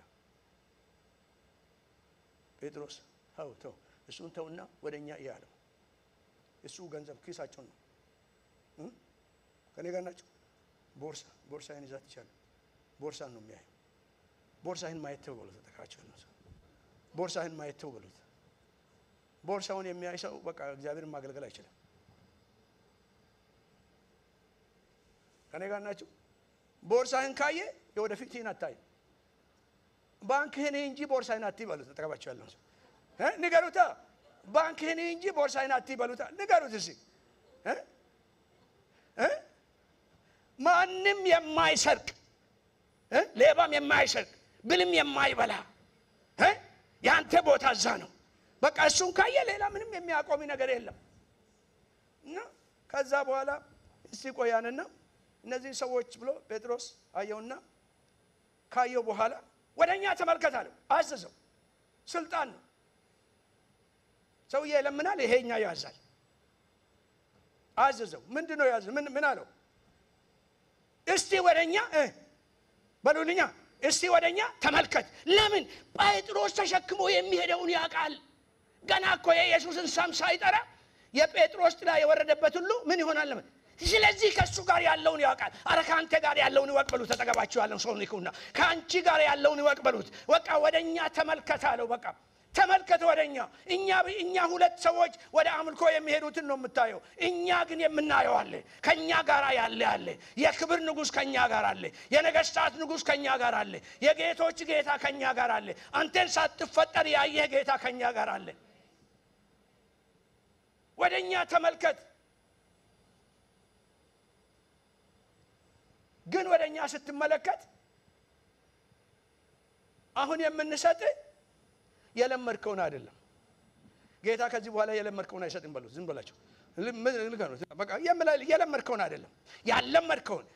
ጴጥሮስ ተው እሱን ተውና ወደኛ ያለው እሱ ገንዘብ ኪሳቸው ነው ከኔ ጋር ናቸው ቦርሳዬን ይዛት ይቻላል ቦርሳን ነው የሚያየው ቦርሳህን ማየት ተው ብሎ ተጠቃቸው ነው ቦርሳህን ማየት ተው ብሎት ቦርሳውን የሚያይ ሰው በቃ እግዚአብሔርን ማገልገል አይችልም ከኔ ጋር ናቸው ቦርሳህን ካየ የወደፊትህን አታይ። ባንክህን እንጂ ቦርሳህን አትበሉት። ተቀባቻለሁ ንገሩታ። ባንክህን እንጂ ቦርሳህን አትበሉታ። ንገሩት እስኪ ማንም የማይሰርቅ ሌባም የማይሰርቅ ብልም የማይበላ ያንተ ቦታ እዛ ነው። በቃ እሱን ካየ ሌላ ምንም የሚያቆም ነገር የለም። እና ከዛ በኋላ እስቲ ቆያንና እነዚህ ሰዎች ብሎ ጴጥሮስ አየውና ካየው በኋላ ወደኛ ተመልከት አለው። አዘዘው። ስልጣን ነው። ሰውዬ ለምናል፣ ይሄኛ ያዛል። አዘዘው። ምንድነው ያዘው? ምን አለው? እስቲ ወደኛ በሉልኛ፣ እስቲ ወደኛ ተመልከት። ለምን? ጴጥሮስ ተሸክሞ የሚሄደውን ያውቃል። ገና እኮ የኢየሱስን ስም ሳይጠራ የጴጥሮስ ጥላ የወረደበት ሁሉ ምን ይሆናል? ለምን? ስለዚህ ከሱ ጋር ያለውን ያውቃል። አረ ካንተ ጋር ያለውን ይወቅ በሉት። ተጠጋባችሁ ያለው ሰው ንኩና ካንቺ ጋር ያለውን ይወቅ በሉት። በቃ ወደኛ ተመልከት አለው። በቃ ተመልከት ወደኛ። እኛ ሁለት ሰዎች ወደ አምልኮ የሚሄዱትን ነው የምታየው። እኛ ግን የምናየው አለ። ከኛ ጋር ያለ የክብር ንጉስ ከኛ ጋር አለ። የነገስታት ንጉስ ከኛ ጋር አለ። የጌቶች ጌታ ከኛ ጋር አለ። አንተን ሳትፈጠር ያየህ ጌታ ከኛ ጋር አለ። ወደኛ ተመልከት። ግን ወደኛ ስትመለከት አሁን የምንሰጥ የለመድከውን አይደለም። ጌታ ከዚህ በኋላ የለመድከውን አይሰጥም በሉት። ዝም ብላችሁ በቃ የለመድከውን አይደለም። ያለመድከውን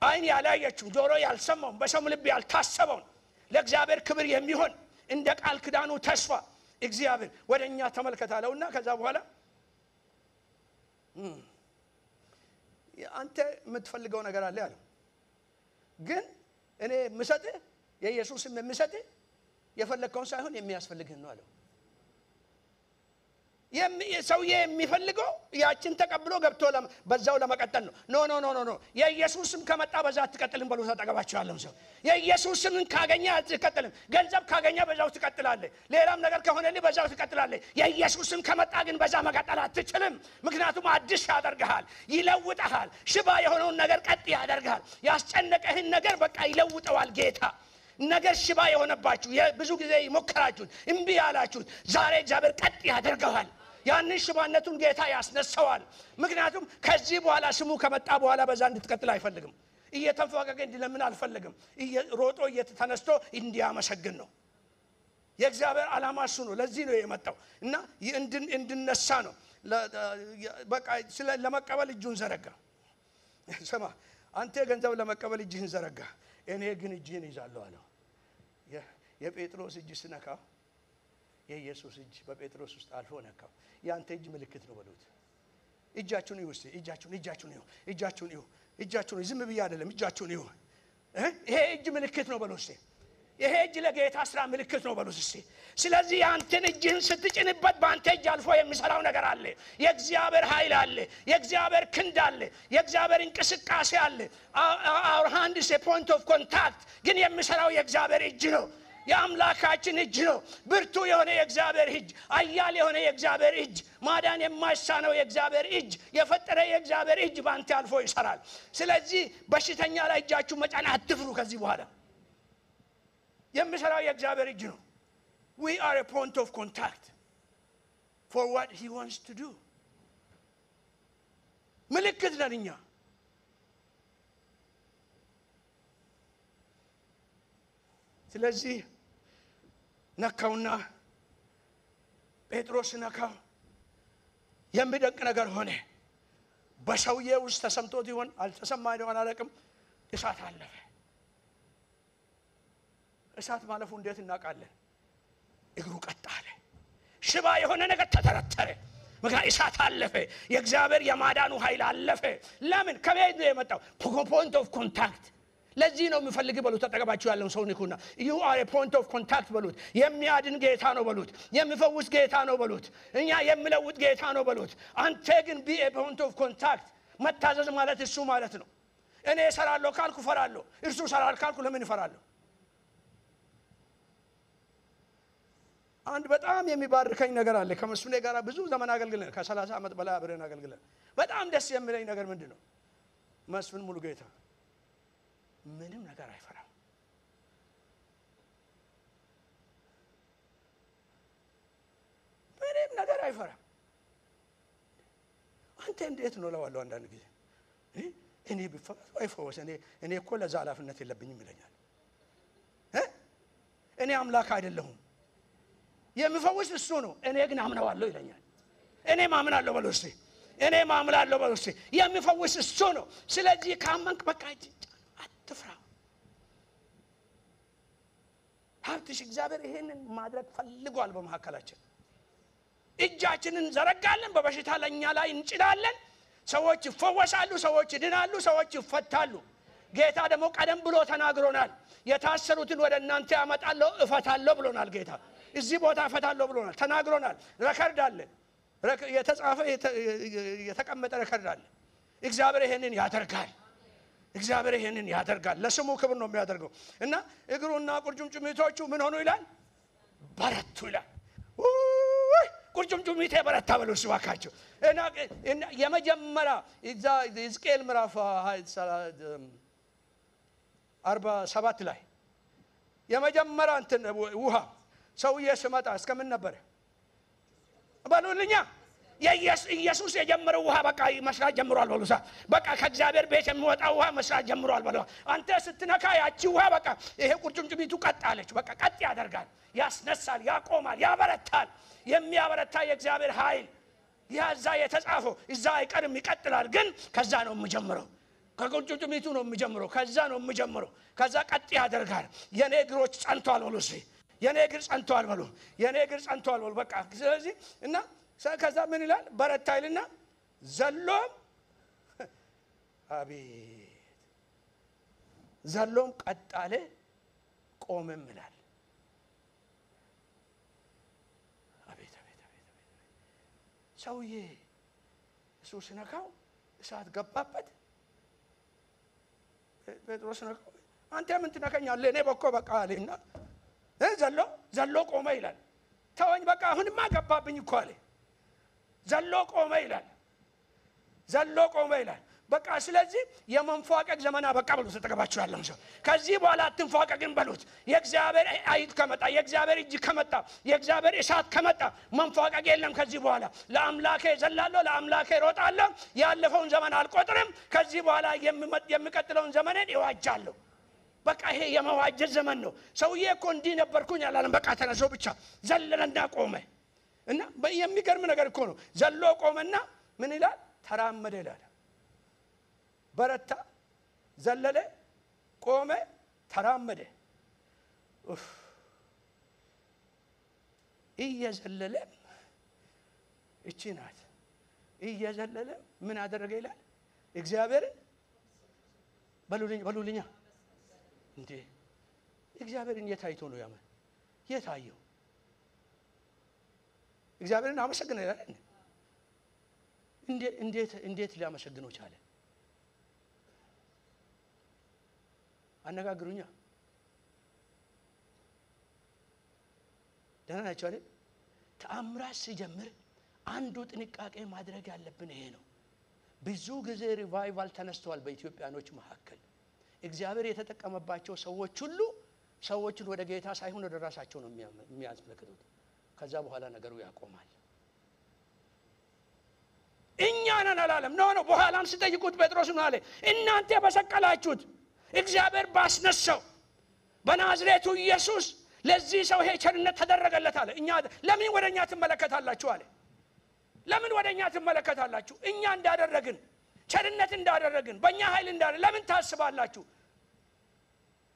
አይን ያላየችው ጆሮ ያልሰማውን በሰው ልብ ያልታሰበውን ለእግዚአብሔር ክብር የሚሆን እንደ ቃል ኪዳኑ ተስፋ እግዚአብሔር ወደኛ ተመልከት አለውና ከዛ በኋላ አንተ የምትፈልገው ነገር አለ ያለው። ግን እኔ የምሰጥህ የኢየሱስም የምሰጥህ የፈለከውን ሳይሆን የሚያስፈልግህን ነው አለው። ሰውዬ የሚፈልገው ያችን ተቀብሎ ገብቶ በዛው ለመቀጠል ነው። ኖ የኢየሱስም ከመጣ በዛ አትቀጥልም በሉ። ተጠገባችሁ ያለው ሰው የኢየሱስም ካገኘ አትቀጥልም። ገንዘብ ካገኘ በዛው ትቀጥላለህ። ሌላም ነገር ከሆነልህ በዛው ትቀጥላለህ። የኢየሱስም ከመጣ ግን በዛ መቀጠል አትችልም። ምክንያቱም አዲስ ያደርግሃል፣ ይለውጥሃል። ሽባ የሆነውን ነገር ቀጥ ያደርግሃል። ያስጨነቀህን ነገር በቃ ይለውጠዋል ጌታ። ነገር ሽባ የሆነባችሁ ብዙ ጊዜ ይሞከራችሁት እምቢ ያላችሁት ዛሬ እግዚአብሔር ቀጥ ያደርገዋል። ያንን ሽባነቱን ጌታ ያስነሳዋል። ምክንያቱም ከዚህ በኋላ ስሙ ከመጣ በኋላ በዛ እንድትቀጥል አይፈልግም። እየተንፈቀቀ እንዲለምን አልፈልግም። ሮጦ እየተነስቶ እንዲያመሰግን ነው። የእግዚአብሔር ዓላማ እሱ ነው። ለዚህ ነው የመጣው እና እንድነሳ ነው። በቃ ለመቀበል እጁን ዘረጋ። ስማ አንተ ገንዘብ ለመቀበል እጅህን ዘረጋ፣ እኔ ግን እጅህን ይዛለሁ አለው። የጴጥሮስ እጅ ስነካው የኢየሱስ እጅ በጴጥሮስ ውስጥ አልፎ ነካው። ያንተ እጅ ምልክት ነው በሉት። እጃችሁን ይዩ እስቲ። እጃችሁን ይዩ። ዝም ብዬ አይደለም። እጃችሁን ይዩ። ይሄ እጅ ምልክት ነው በሉት እስቲ። ይሄ እጅ ለጌታ ስራ ምልክት ነው በሉት እስቲ። ስለዚህ አንተን እጅህን ስትጭንበት በአንተ እጅ አልፎ የሚሰራው ነገር አለ። የእግዚአብሔር ኃይል አለ። የእግዚአብሔር ክንድ አለ። የእግዚአብሔር እንቅስቃሴ አለ። our hand is a point of contact። ግን የሚሰራው የእግዚአብሔር እጅ ነው። የአምላካችን እጅ ነው። ብርቱ የሆነ የእግዚአብሔር እጅ፣ አያል የሆነ የእግዚአብሔር እጅ፣ ማዳን የማይሳነው የእግዚአብሔር እጅ፣ የፈጠረ የእግዚአብሔር እጅ ባንተ አልፎ ይሰራል። ስለዚህ በሽተኛ ላይ እጃችሁ መጫን አትፍሩ። ከዚህ በኋላ የሚሰራው የእግዚአብሔር እጅ ነው። we are a point of contact for what he wants to do። ምልክት ነን እኛ። ስለዚህ ነካውና ጴጥሮስ ነካው። የሚደንቅ ነገር ሆነ። በሰውዬ ውስጥ ተሰምቶት ይሆን አልተሰማ ይሆን አላውቅም። እሳት አለፈ። እሳት ማለፉ እንዴት እናውቃለን? እግሩ ቀጥ አለ። ሽባ የሆነ ነገር ተተረተረ። ምክንያቱም እሳት አለፈ። የእግዚአብሔር የማዳኑ ኃይል አለፈ። ለምን? ከቤት ነው የመጣው። ፖይንት ኦፍ ኮንታክት። ለዚህ ነው የሚፈልግ በሉት። ተጠገባችሁ ያለው ሰው ንኩና you are a point of contact በሉት። የሚያድን ጌታ ነው በሉት። የሚፈውስ ጌታ ነው በሉት። እኛ የሚለውጥ ጌታ ነው በሉት። አንተ ግን be a point of contact። መታዘዝ ማለት እሱ ማለት ነው። እኔ እሰራለሁ ካልኩ እፈራለሁ፣ እርሱ እሰራል ካልኩ ለምን እፈራለሁ? አንድ በጣም የሚባርከኝ ነገር አለ። ከመስፍኔ ጋር ብዙ ዘመን አገልግለን ከ30 ዓመት በላይ አብረን አገልግለን በጣም ደስ የሚለኝ ነገር ምንድነው? መስፍን ሙሉ ጌታ ምንም ነገር አይፈራም። ምንም ነገር አይፈራም። አንተ እንዴት ነው ለዋለው አንዳንድ ጊዜ እኔ ቢፈወስ እኔ እኮ ለዛ ኃላፊነት የለብኝም ይለኛል። እኔ አምላክ አይደለሁም፣ የሚፈውስ እሱ ነው፣ እኔ ግን አምነዋለሁ ይለኛል። እኔ ማምናለሁ በለው እስቲ፣ እኔ ማምናለሁ በለው እስቲ። የሚፈውስ እሱ ነው። ስለዚህ ካመንክ በቃ አትፍራ። ሀብትሽ እግዚአብሔር ይሄንን ማድረግ ፈልጓል በመካከላችን። እጃችንን ዘረጋለን፣ በበሽታ ለኛ ላይ እንጭዳለን። ሰዎች ይፈወሳሉ፣ ሰዎች ይድናሉ፣ ሰዎች ይፈታሉ። ጌታ ደግሞ ቀደም ብሎ ተናግሮናል። የታሰሩትን ወደ እናንተ ያመጣለሁ እፈታለሁ ብሎናል ጌታ። እዚህ ቦታ እፈታለሁ ብሎናል፣ ተናግሮናል። ረከርድ አለ፣ የተጻፈ የተቀመጠ ረከርድ አለ። እግዚአብሔር ይሄንን ያደርጋል። እግዚአብሔር ይሄንን ያደርጋል። ለስሙ ክብር ነው የሚያደርገው። እና እግሩና ቁርጭምጭሚቶቹ ምን ሆኑ ይላል? በረቱ ይላል። ቁርጭምጭሚቴ በረታ በሉ እስኪ እባካችሁ። እና የመጀመሪያ እዛ ሕዝቅኤል ምዕራፍ 47 ላይ የመጀመሪያ እንትን ውሃ ሰውዬ ስመጣ እስከምን ነበር በሉልኛ? ኢየሱስ የጀመረው ውሃ በቃ መስራት ጀምሯል በሉ። በቃ ከእግዚአብሔር ቤት የሚወጣው ውሃ መስራት ጀምሯል በሉ። አንተ ስትነካ ያቺ ውሃ በቃ ይሄ ቁርጭምጭሚቱ ቀጥ አለች። በቃ ቀጥ ያደርጋል፣ ያስነሳል፣ ያቆማል፣ ያበረታል። የሚያበረታ የእግዚአብሔር ኃይል ያዛ የተጻፈው እዛ አይቀርም፣ ይቀጥላል። ግን ከዛ ነው የምጀምረው፣ ከቁርጭምጭሚቱ ነው የምጀምረው፣ ከዛ ነው የምጀምረው። ከዛ ቀጥ ያደርጋል። የኔ እግሮች ጸንቷል በሉ እስኪ፣ የኔ እግር ጸንቷል በሉ፣ የኔ እግር ጸንቷል በሉ። በቃ ስለዚህ እና ከዛ ምን ይላል? በረታ ይልና ዘሎም አቤት ዘሎም ቀጥ አለ ቆመም ይላል። አቤት አቤት አቤት ሰውዬ እሱ ሲነካው እሳት ገባበት። ጴጥሮስ ነካው። አንተ ምን ትነካኛለህ? እኔ በቃ አለና ዘሎ ቆመ ይላል። ተወኝ በቃ አሁንማ ገባብኝ እኮ አለ። ዘሎ ቆመ ይላል። ዘሎ ቆመ ይላል። በቃ ስለዚህ የመንፏቀቅ ዘመን በቃ ብሉት። ተጠቀባችሁ ያለው ሰው ከዚህ በኋላ አትንፏቀቅን በሉት። የእግዚአብሔር አይት ከመጣ፣ የእግዚአብሔር እጅ ከመጣ፣ የእግዚአብሔር እሳት ከመጣ መንፏቀቅ የለም ከዚህ በኋላ። ለአምላኬ ዘላለሁ፣ ለአምላኬ ሮጣለሁ። ያለፈውን ዘመን አልቆጥርም። ከዚህ በኋላ የሚቀጥለውን ዘመንን ይዋጃለሁ። በቃ ይሄ የመዋጀት ዘመን ነው። ሰውዬ እኮ እንዲህ ነበርኩኝ አላለም። በቃ ተነሶ ብቻ ዘለለና ቆመ። እና የሚገርም ነገር እኮ ነው። ዘሎ ቆመና ምን ይላል? ተራመደ ይላል። በረታ፣ ዘለለ፣ ቆመ፣ ተራመደ። እየዘለለ እቺ ናት። እየዘለለ ምን አደረገ ይላል? እግዚአብሔርን በሉልኛ እንዴ! እግዚአብሔርን የታይቶ ነው ያመን የታየው? እግዚአብሔርን አመሰግነ ይላል። እንዴት ሊያመሰግነው ቻለ? አነጋግሩኛ። ደህና ናቸው አይደል? ተአምራት ሲጀምር አንዱ ጥንቃቄ ማድረግ ያለብን ይሄ ነው። ብዙ ጊዜ ሪቫይቫል ተነስተዋል በኢትዮጵያኖች መካከል። እግዚአብሔር የተጠቀመባቸው ሰዎች ሁሉ ሰዎችን ወደ ጌታ ሳይሆን ወደ ራሳቸው ነው የሚያስመለክቱት። ከዛ በኋላ ነገሩ ያቆማል። እኛ ነን አላለም። ነው በኋላም ሲጠይቁት ጴጥሮስ ነው አለ፣ እናንተ በሰቀላችሁት እግዚአብሔር ባስነሳው በናዝሬቱ ኢየሱስ ለዚህ ሰው ይሄ ቸርነት ተደረገለት አለ። እኛ ለምን ወደኛ ትመለከታላችሁ አለ። ለምን ወደኛ ትመለከታላችሁ? እኛ እንዳደረግን ቸርነት እንዳደረግን በእኛ ኃይል እንዳደረግን ለምን ታስባላችሁ?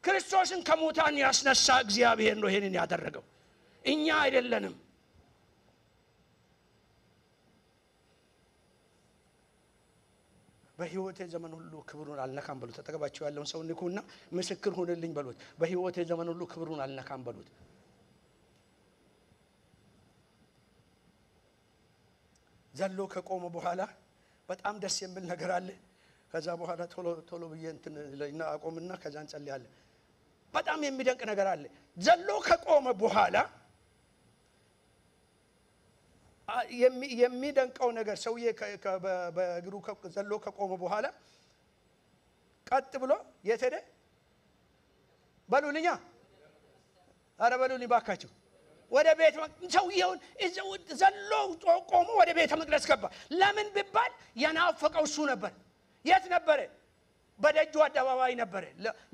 ክርስቶስን ከሙታን ያስነሳ እግዚአብሔር ነው ይሄንን ያደረገው፣ እኛ አይደለንም። በህይወቴ ዘመን ሁሉ ክብሩን አልነካም በሉት። ተጠገባችሁ ያለውን ሰው ንኩና ምስክር ሆነልኝ በሉት። በህይወቴ ዘመን ሁሉ ክብሩን አልነካም በሉት። ዘሎ ከቆመ በኋላ በጣም ደስ የሚል ነገር አለ። ከዛ በኋላ ቶሎ ብዬ እንትን ለና አቆምና ከዛ እንጸልያለን። በጣም የሚደንቅ ነገር አለ። ዘሎ ከቆመ በኋላ የሚደንቀው ነገር ሰውዬ በእግሩ ዘሎ ከቆመ በኋላ ቀጥ ብሎ የት ሄደ? በሉልኛ አረ በሉልኝ ባካችሁ ወደ ቤት ሰውየውን እዛው ዘሎ ቆሞ ወደ ቤተ መቅደስ ገባ ለምን ቢባል የናፈቀው እሱ ነበር የት ነበር በደጁ አደባባይ ነበር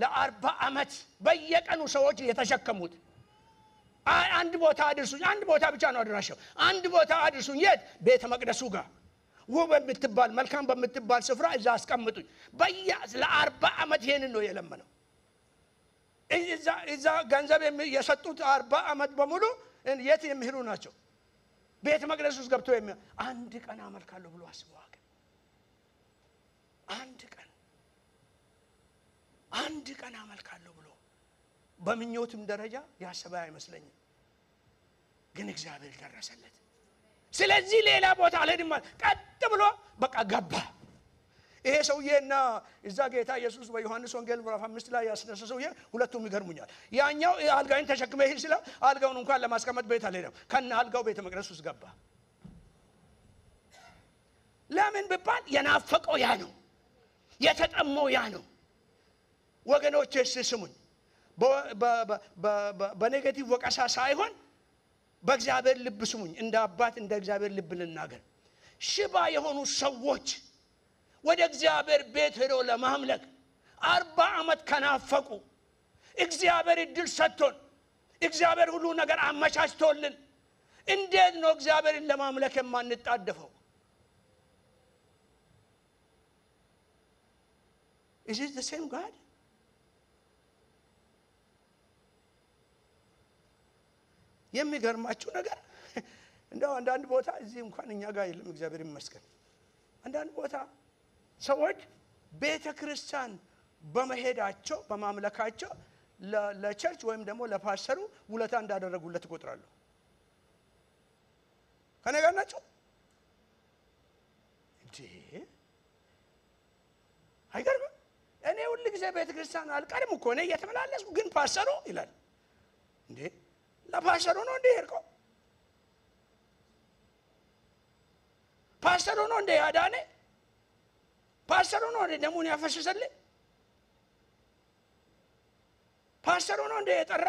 ለ40 ዓመት በየቀኑ ሰዎች የተሸከሙት አንድ ቦታ አድርሱኝ አንድ ቦታ ብቻ ነው አድራሻው አንድ ቦታ አድርሱኝ የት ቤተ መቅደሱ ጋር ውብ በምትባል መልካም በምትባል ስፍራ እዛ አስቀምጡኝ ለ40 ዓመት ይሄን ነው የለመነው እዛ ገንዘብ የሰጡት 40 ዓመት በሙሉ የት የሚሄዱ ናቸው ቤተ መቅደስ ውስጥ ገብቶ አንድ ቀን አመልካለሁ ብሎ አስበዋል አንድ ቀን አመልካለሁ ብሎ በመኞትም ደረጃ ያሰበ አይመስለኝም ግን እግዚአብሔር ደረሰለት ስለዚህ ሌላ ቦታ አልሄድም ቀጥ ብሎ በቃ ገባ ይሄ ሰውዬና እዛ ጌታ ኢየሱስ በዮሐንስ ወንጌል ምዕራፍ 5 ላይ ያስነሳው ሰውዬ ሁለቱም ይገርሙኛል ያኛው አልጋውን ተሸክመ ይሄድ ሲለው አልጋውን እንኳን ለማስቀመጥ ቤት አልሄደም ከነ አልጋው ቤተ መቅደስ ውስጥ ገባ ለምን ቢባል የናፈቀው ያ ነው የተጠመው ያ ነው ወገኖቼ ስሙኝ በኔጌቲቭ ወቀሳ ሳይሆን በእግዚአብሔር ልብ ስሙኝ እንደ አባት እንደ እግዚአብሔር ልብ ልናገር ሽባ የሆኑ ሰዎች ወደ እግዚአብሔር ቤት ሄዶ ለማምለክ 40 ዓመት ከናፈቁ እግዚአብሔር እድል ሰጥቶን እግዚአብሔር ሁሉ ነገር አመቻችቶልን እንዴት ነው እግዚአብሔርን ለማምለክ የማንጣደፈው Is it the same God? የሚገርማችሁ ነገር እንደው አንዳንድ ቦታ እዚህ እንኳን እኛ ጋር የለም እግዚአብሔር ይመስገን አንዳንድ ቦታ ሰዎች ቤተ ክርስቲያን በመሄዳቸው በማምለካቸው ለቸርች ወይም ደግሞ ለፓስተሩ ውለታ እንዳደረጉለት ይቆጥራሉ ከነገር ናቸው እንዴ አይገርም እኔ ሁሉ ጊዜ ቤተ ክርስቲያን አልቀርም እኮ እኔ እየተመላለስኩ ግን ፓስተሩ ይላል እንዴ ለፓስተሩ ነው እንዴ ሄድከው ፓስተሩ ነው እንዴ ያዳነ ፓስተሩ ነው እንዴ ደሙን ያፈሰሰልኝ ፓስተሩ ነው እንዴ የጠራ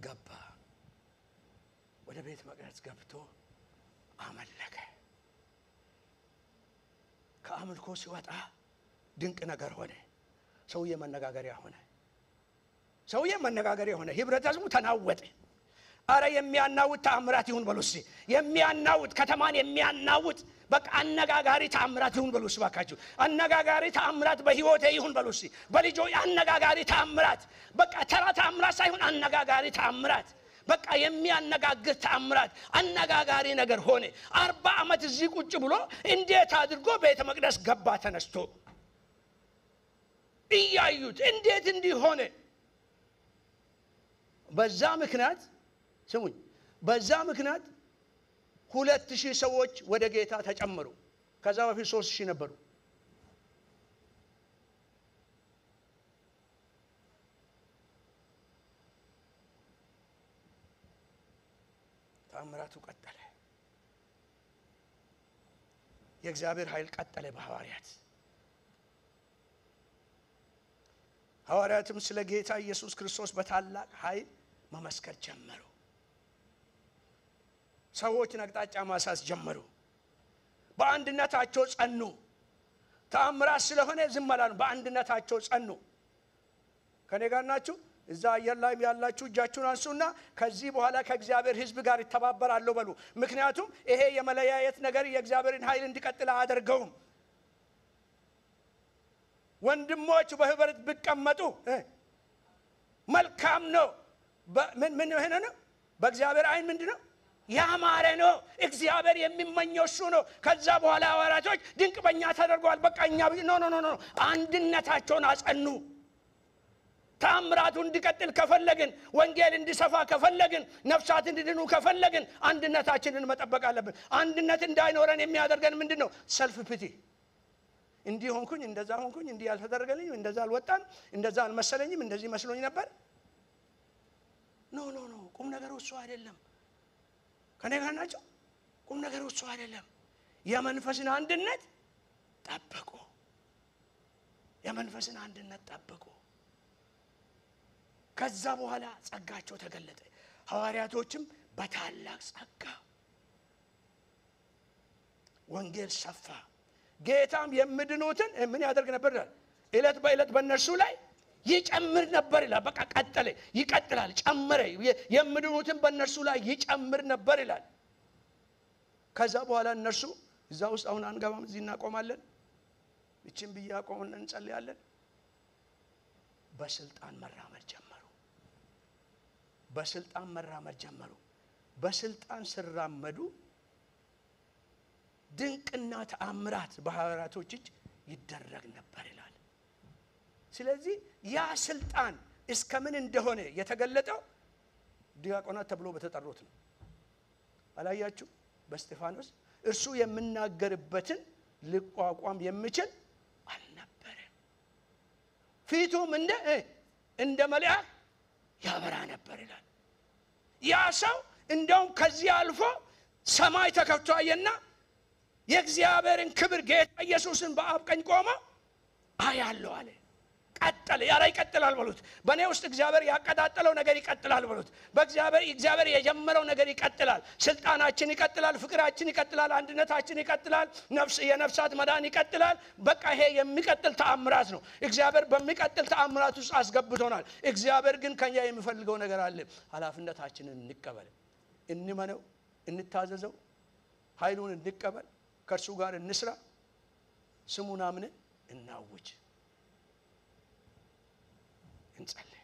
ገባ ወደ ቤት መቅደስ ገብቶ አመለከ ከአምልኮ ሲወጣ ድንቅ ነገር ሆነ ሰውዬ መነጋገሪያ ሆነ ህብረተሰቡ ተናወጠ አረ የሚያናውጥ ተአምራት ይሁን በሉሲ የሚያናውጥ ከተማን የሚያናውጥ በቃ አነጋጋሪ ተአምራት ይሁን በሉሲ ባካችሁ አነጋጋሪ ተአምራት በህይወቴ ይሁን በሉሲ በልጆ አነጋጋሪ ተአምራት በቃ ተራ ተአምራት ሳይሆን አነጋጋሪ ተአምራት በቃ የሚያነጋግር ተአምራት አነጋጋሪ ነገር ሆነ 40 ዓመት እዚህ ቁጭ ብሎ እንዴት አድርጎ ቤተ መቅደስ ገባ ተነስቶ እያዩት እንዴት እንዲሆነ በዛ ምክንያት ስሙኝ በዛ ምክንያት 2000 ሰዎች ወደ ጌታ ተጨመሩ ከዛ በፊት 3000 ነበሩ ተአምራቱ ቀጠለ የእግዚአብሔር ኃይል ቀጠለ ሐዋርያትም ስለ ጌታ ኢየሱስ ክርስቶስ በታላቅ ኃይል መመስከር ጀመሩ ሰዎችን አቅጣጫ ማሳስ ጀመሩ በአንድነታቸው ጸኑ ተአምራት ስለሆነ ዝም አላሉ በአንድነታቸው ጸኑ ከኔ ጋር ናችሁ እዛ አየር ላይ ያላችሁ እጃችሁን አንሱና ከዚህ በኋላ ከእግዚአብሔር ሕዝብ ጋር ይተባበራሉ በሉ ምክንያቱም ይሄ የመለያየት ነገር የእግዚአብሔርን ኃይል እንዲቀጥል አያደርገውም ወንድሞች በህብረት ቢቀመጡ መልካም ነው ምን ሆነ ነው በእግዚአብሔር አይን ምንድነው ያማረ ነው እግዚአብሔር የሚመኘው እሱ ነው ከዛ በኋላ ሐዋርያቶች ድንቅ በእኛ ተደርጓል በቃኛ ኖ አንድነታቸውን አጸኑ ተአምራቱ እንዲቀጥል ከፈለግን ወንጌል እንዲሰፋ ከፈለግን ነፍሳት እንዲድኑ ከፈለግን አንድነታችንን መጠበቅ አለብን አንድነት እንዳይኖረን የሚያደርገን ምንድነው ሰልፍ ፒቲ እንዲህ ሆንኩኝ እንደዛ ሆንኩኝ እንዲህ ያልተደረገልኝ እንደዛ አልወጣም እንደዛ አልመሰለኝም እንደዚህ መስሎኝ ነበር ኖ ኖ ኖ ቁም ነገሩ እሱ አይደለም። ከኔ ጋር ናቸው? ቁም ነገሩ እሱ አይደለም። የመንፈስን አንድነት ጠብቁ። የመንፈስን አንድነት ጠብቁ። ከዛ በኋላ ጸጋቸው ተገለጠ። ሐዋርያቶችም በታላቅ ጸጋ ወንጌል ሰፋ። ጌታም የምድኑትን ምን ያደርግ ነበር ይላል? ዕለት በዕለት በእነርሱ ላይ ይጨምር ነበር ይላል። በቃ ቀጠለ፣ ይቀጥላል፣ ጨመረ። የምድኑትን በእነርሱ ላይ ይጨምር ነበር ይላል። ከዛ በኋላ እነርሱ እዛ ውስጥ አሁን አንገባም፣ እዚህ እናቆማለን። እቺን ብዬ አቆምና እንጸልያለን። በስልጣን መራመድ ጀመሩ። በስልጣን መራመድ ጀመሩ። በስልጣን ሲራመዱ ድንቅና ተአምራት በሐዋርያቶች እጅ ይደረግ ነበር ይላል። ስለዚህ ያ ስልጣን እስከምን እንደሆነ የተገለጠው ዲያቆናት ተብሎ በተጠሩት ነው። አላያችሁ? በእስጢፋኖስ እርሱ የሚናገርበትን ሊቋቋም የሚችል አልነበረም። ፊቱም እንደ መልአክ ያበራ ነበር ይላል። ያ ሰው እንደውም ከዚህ አልፎ ሰማይ ተከፍቶ አየና የእግዚአብሔርን ክብር ጌታ ኢየሱስን በአብ ቀኝ ቆሞ አያለው አለ። ቀጠለ። ያራ ይቀጥላል በሉት። በእኔ ውስጥ እግዚአብሔር ያቀጣጠለው ነገር ይቀጥላል በሉት። እግዚአብሔር የጀመረው ነገር ይቀጥላል። ስልጣናችን ይቀጥላል፣ ፍቅራችን ይቀጥላል፣ አንድነታችን ይቀጥላል፣ የነፍሳት መዳን ይቀጥላል። በቃ ይሄ የሚቀጥል ተአምራት ነው። እግዚአብሔር በሚቀጥል ተአምራት ውስጥ አስገብቶናል። እግዚአብሔር ግን ከኛ የሚፈልገው ነገር አለ። ኃላፊነታችንን እንቀበል፣ እንመነው፣ እንታዘዘው፣ ኃይሉን እንቀበል፣ ከእርሱ ጋር እንስራ፣ ስሙን አምነን እናውጅ። እንጸልይ።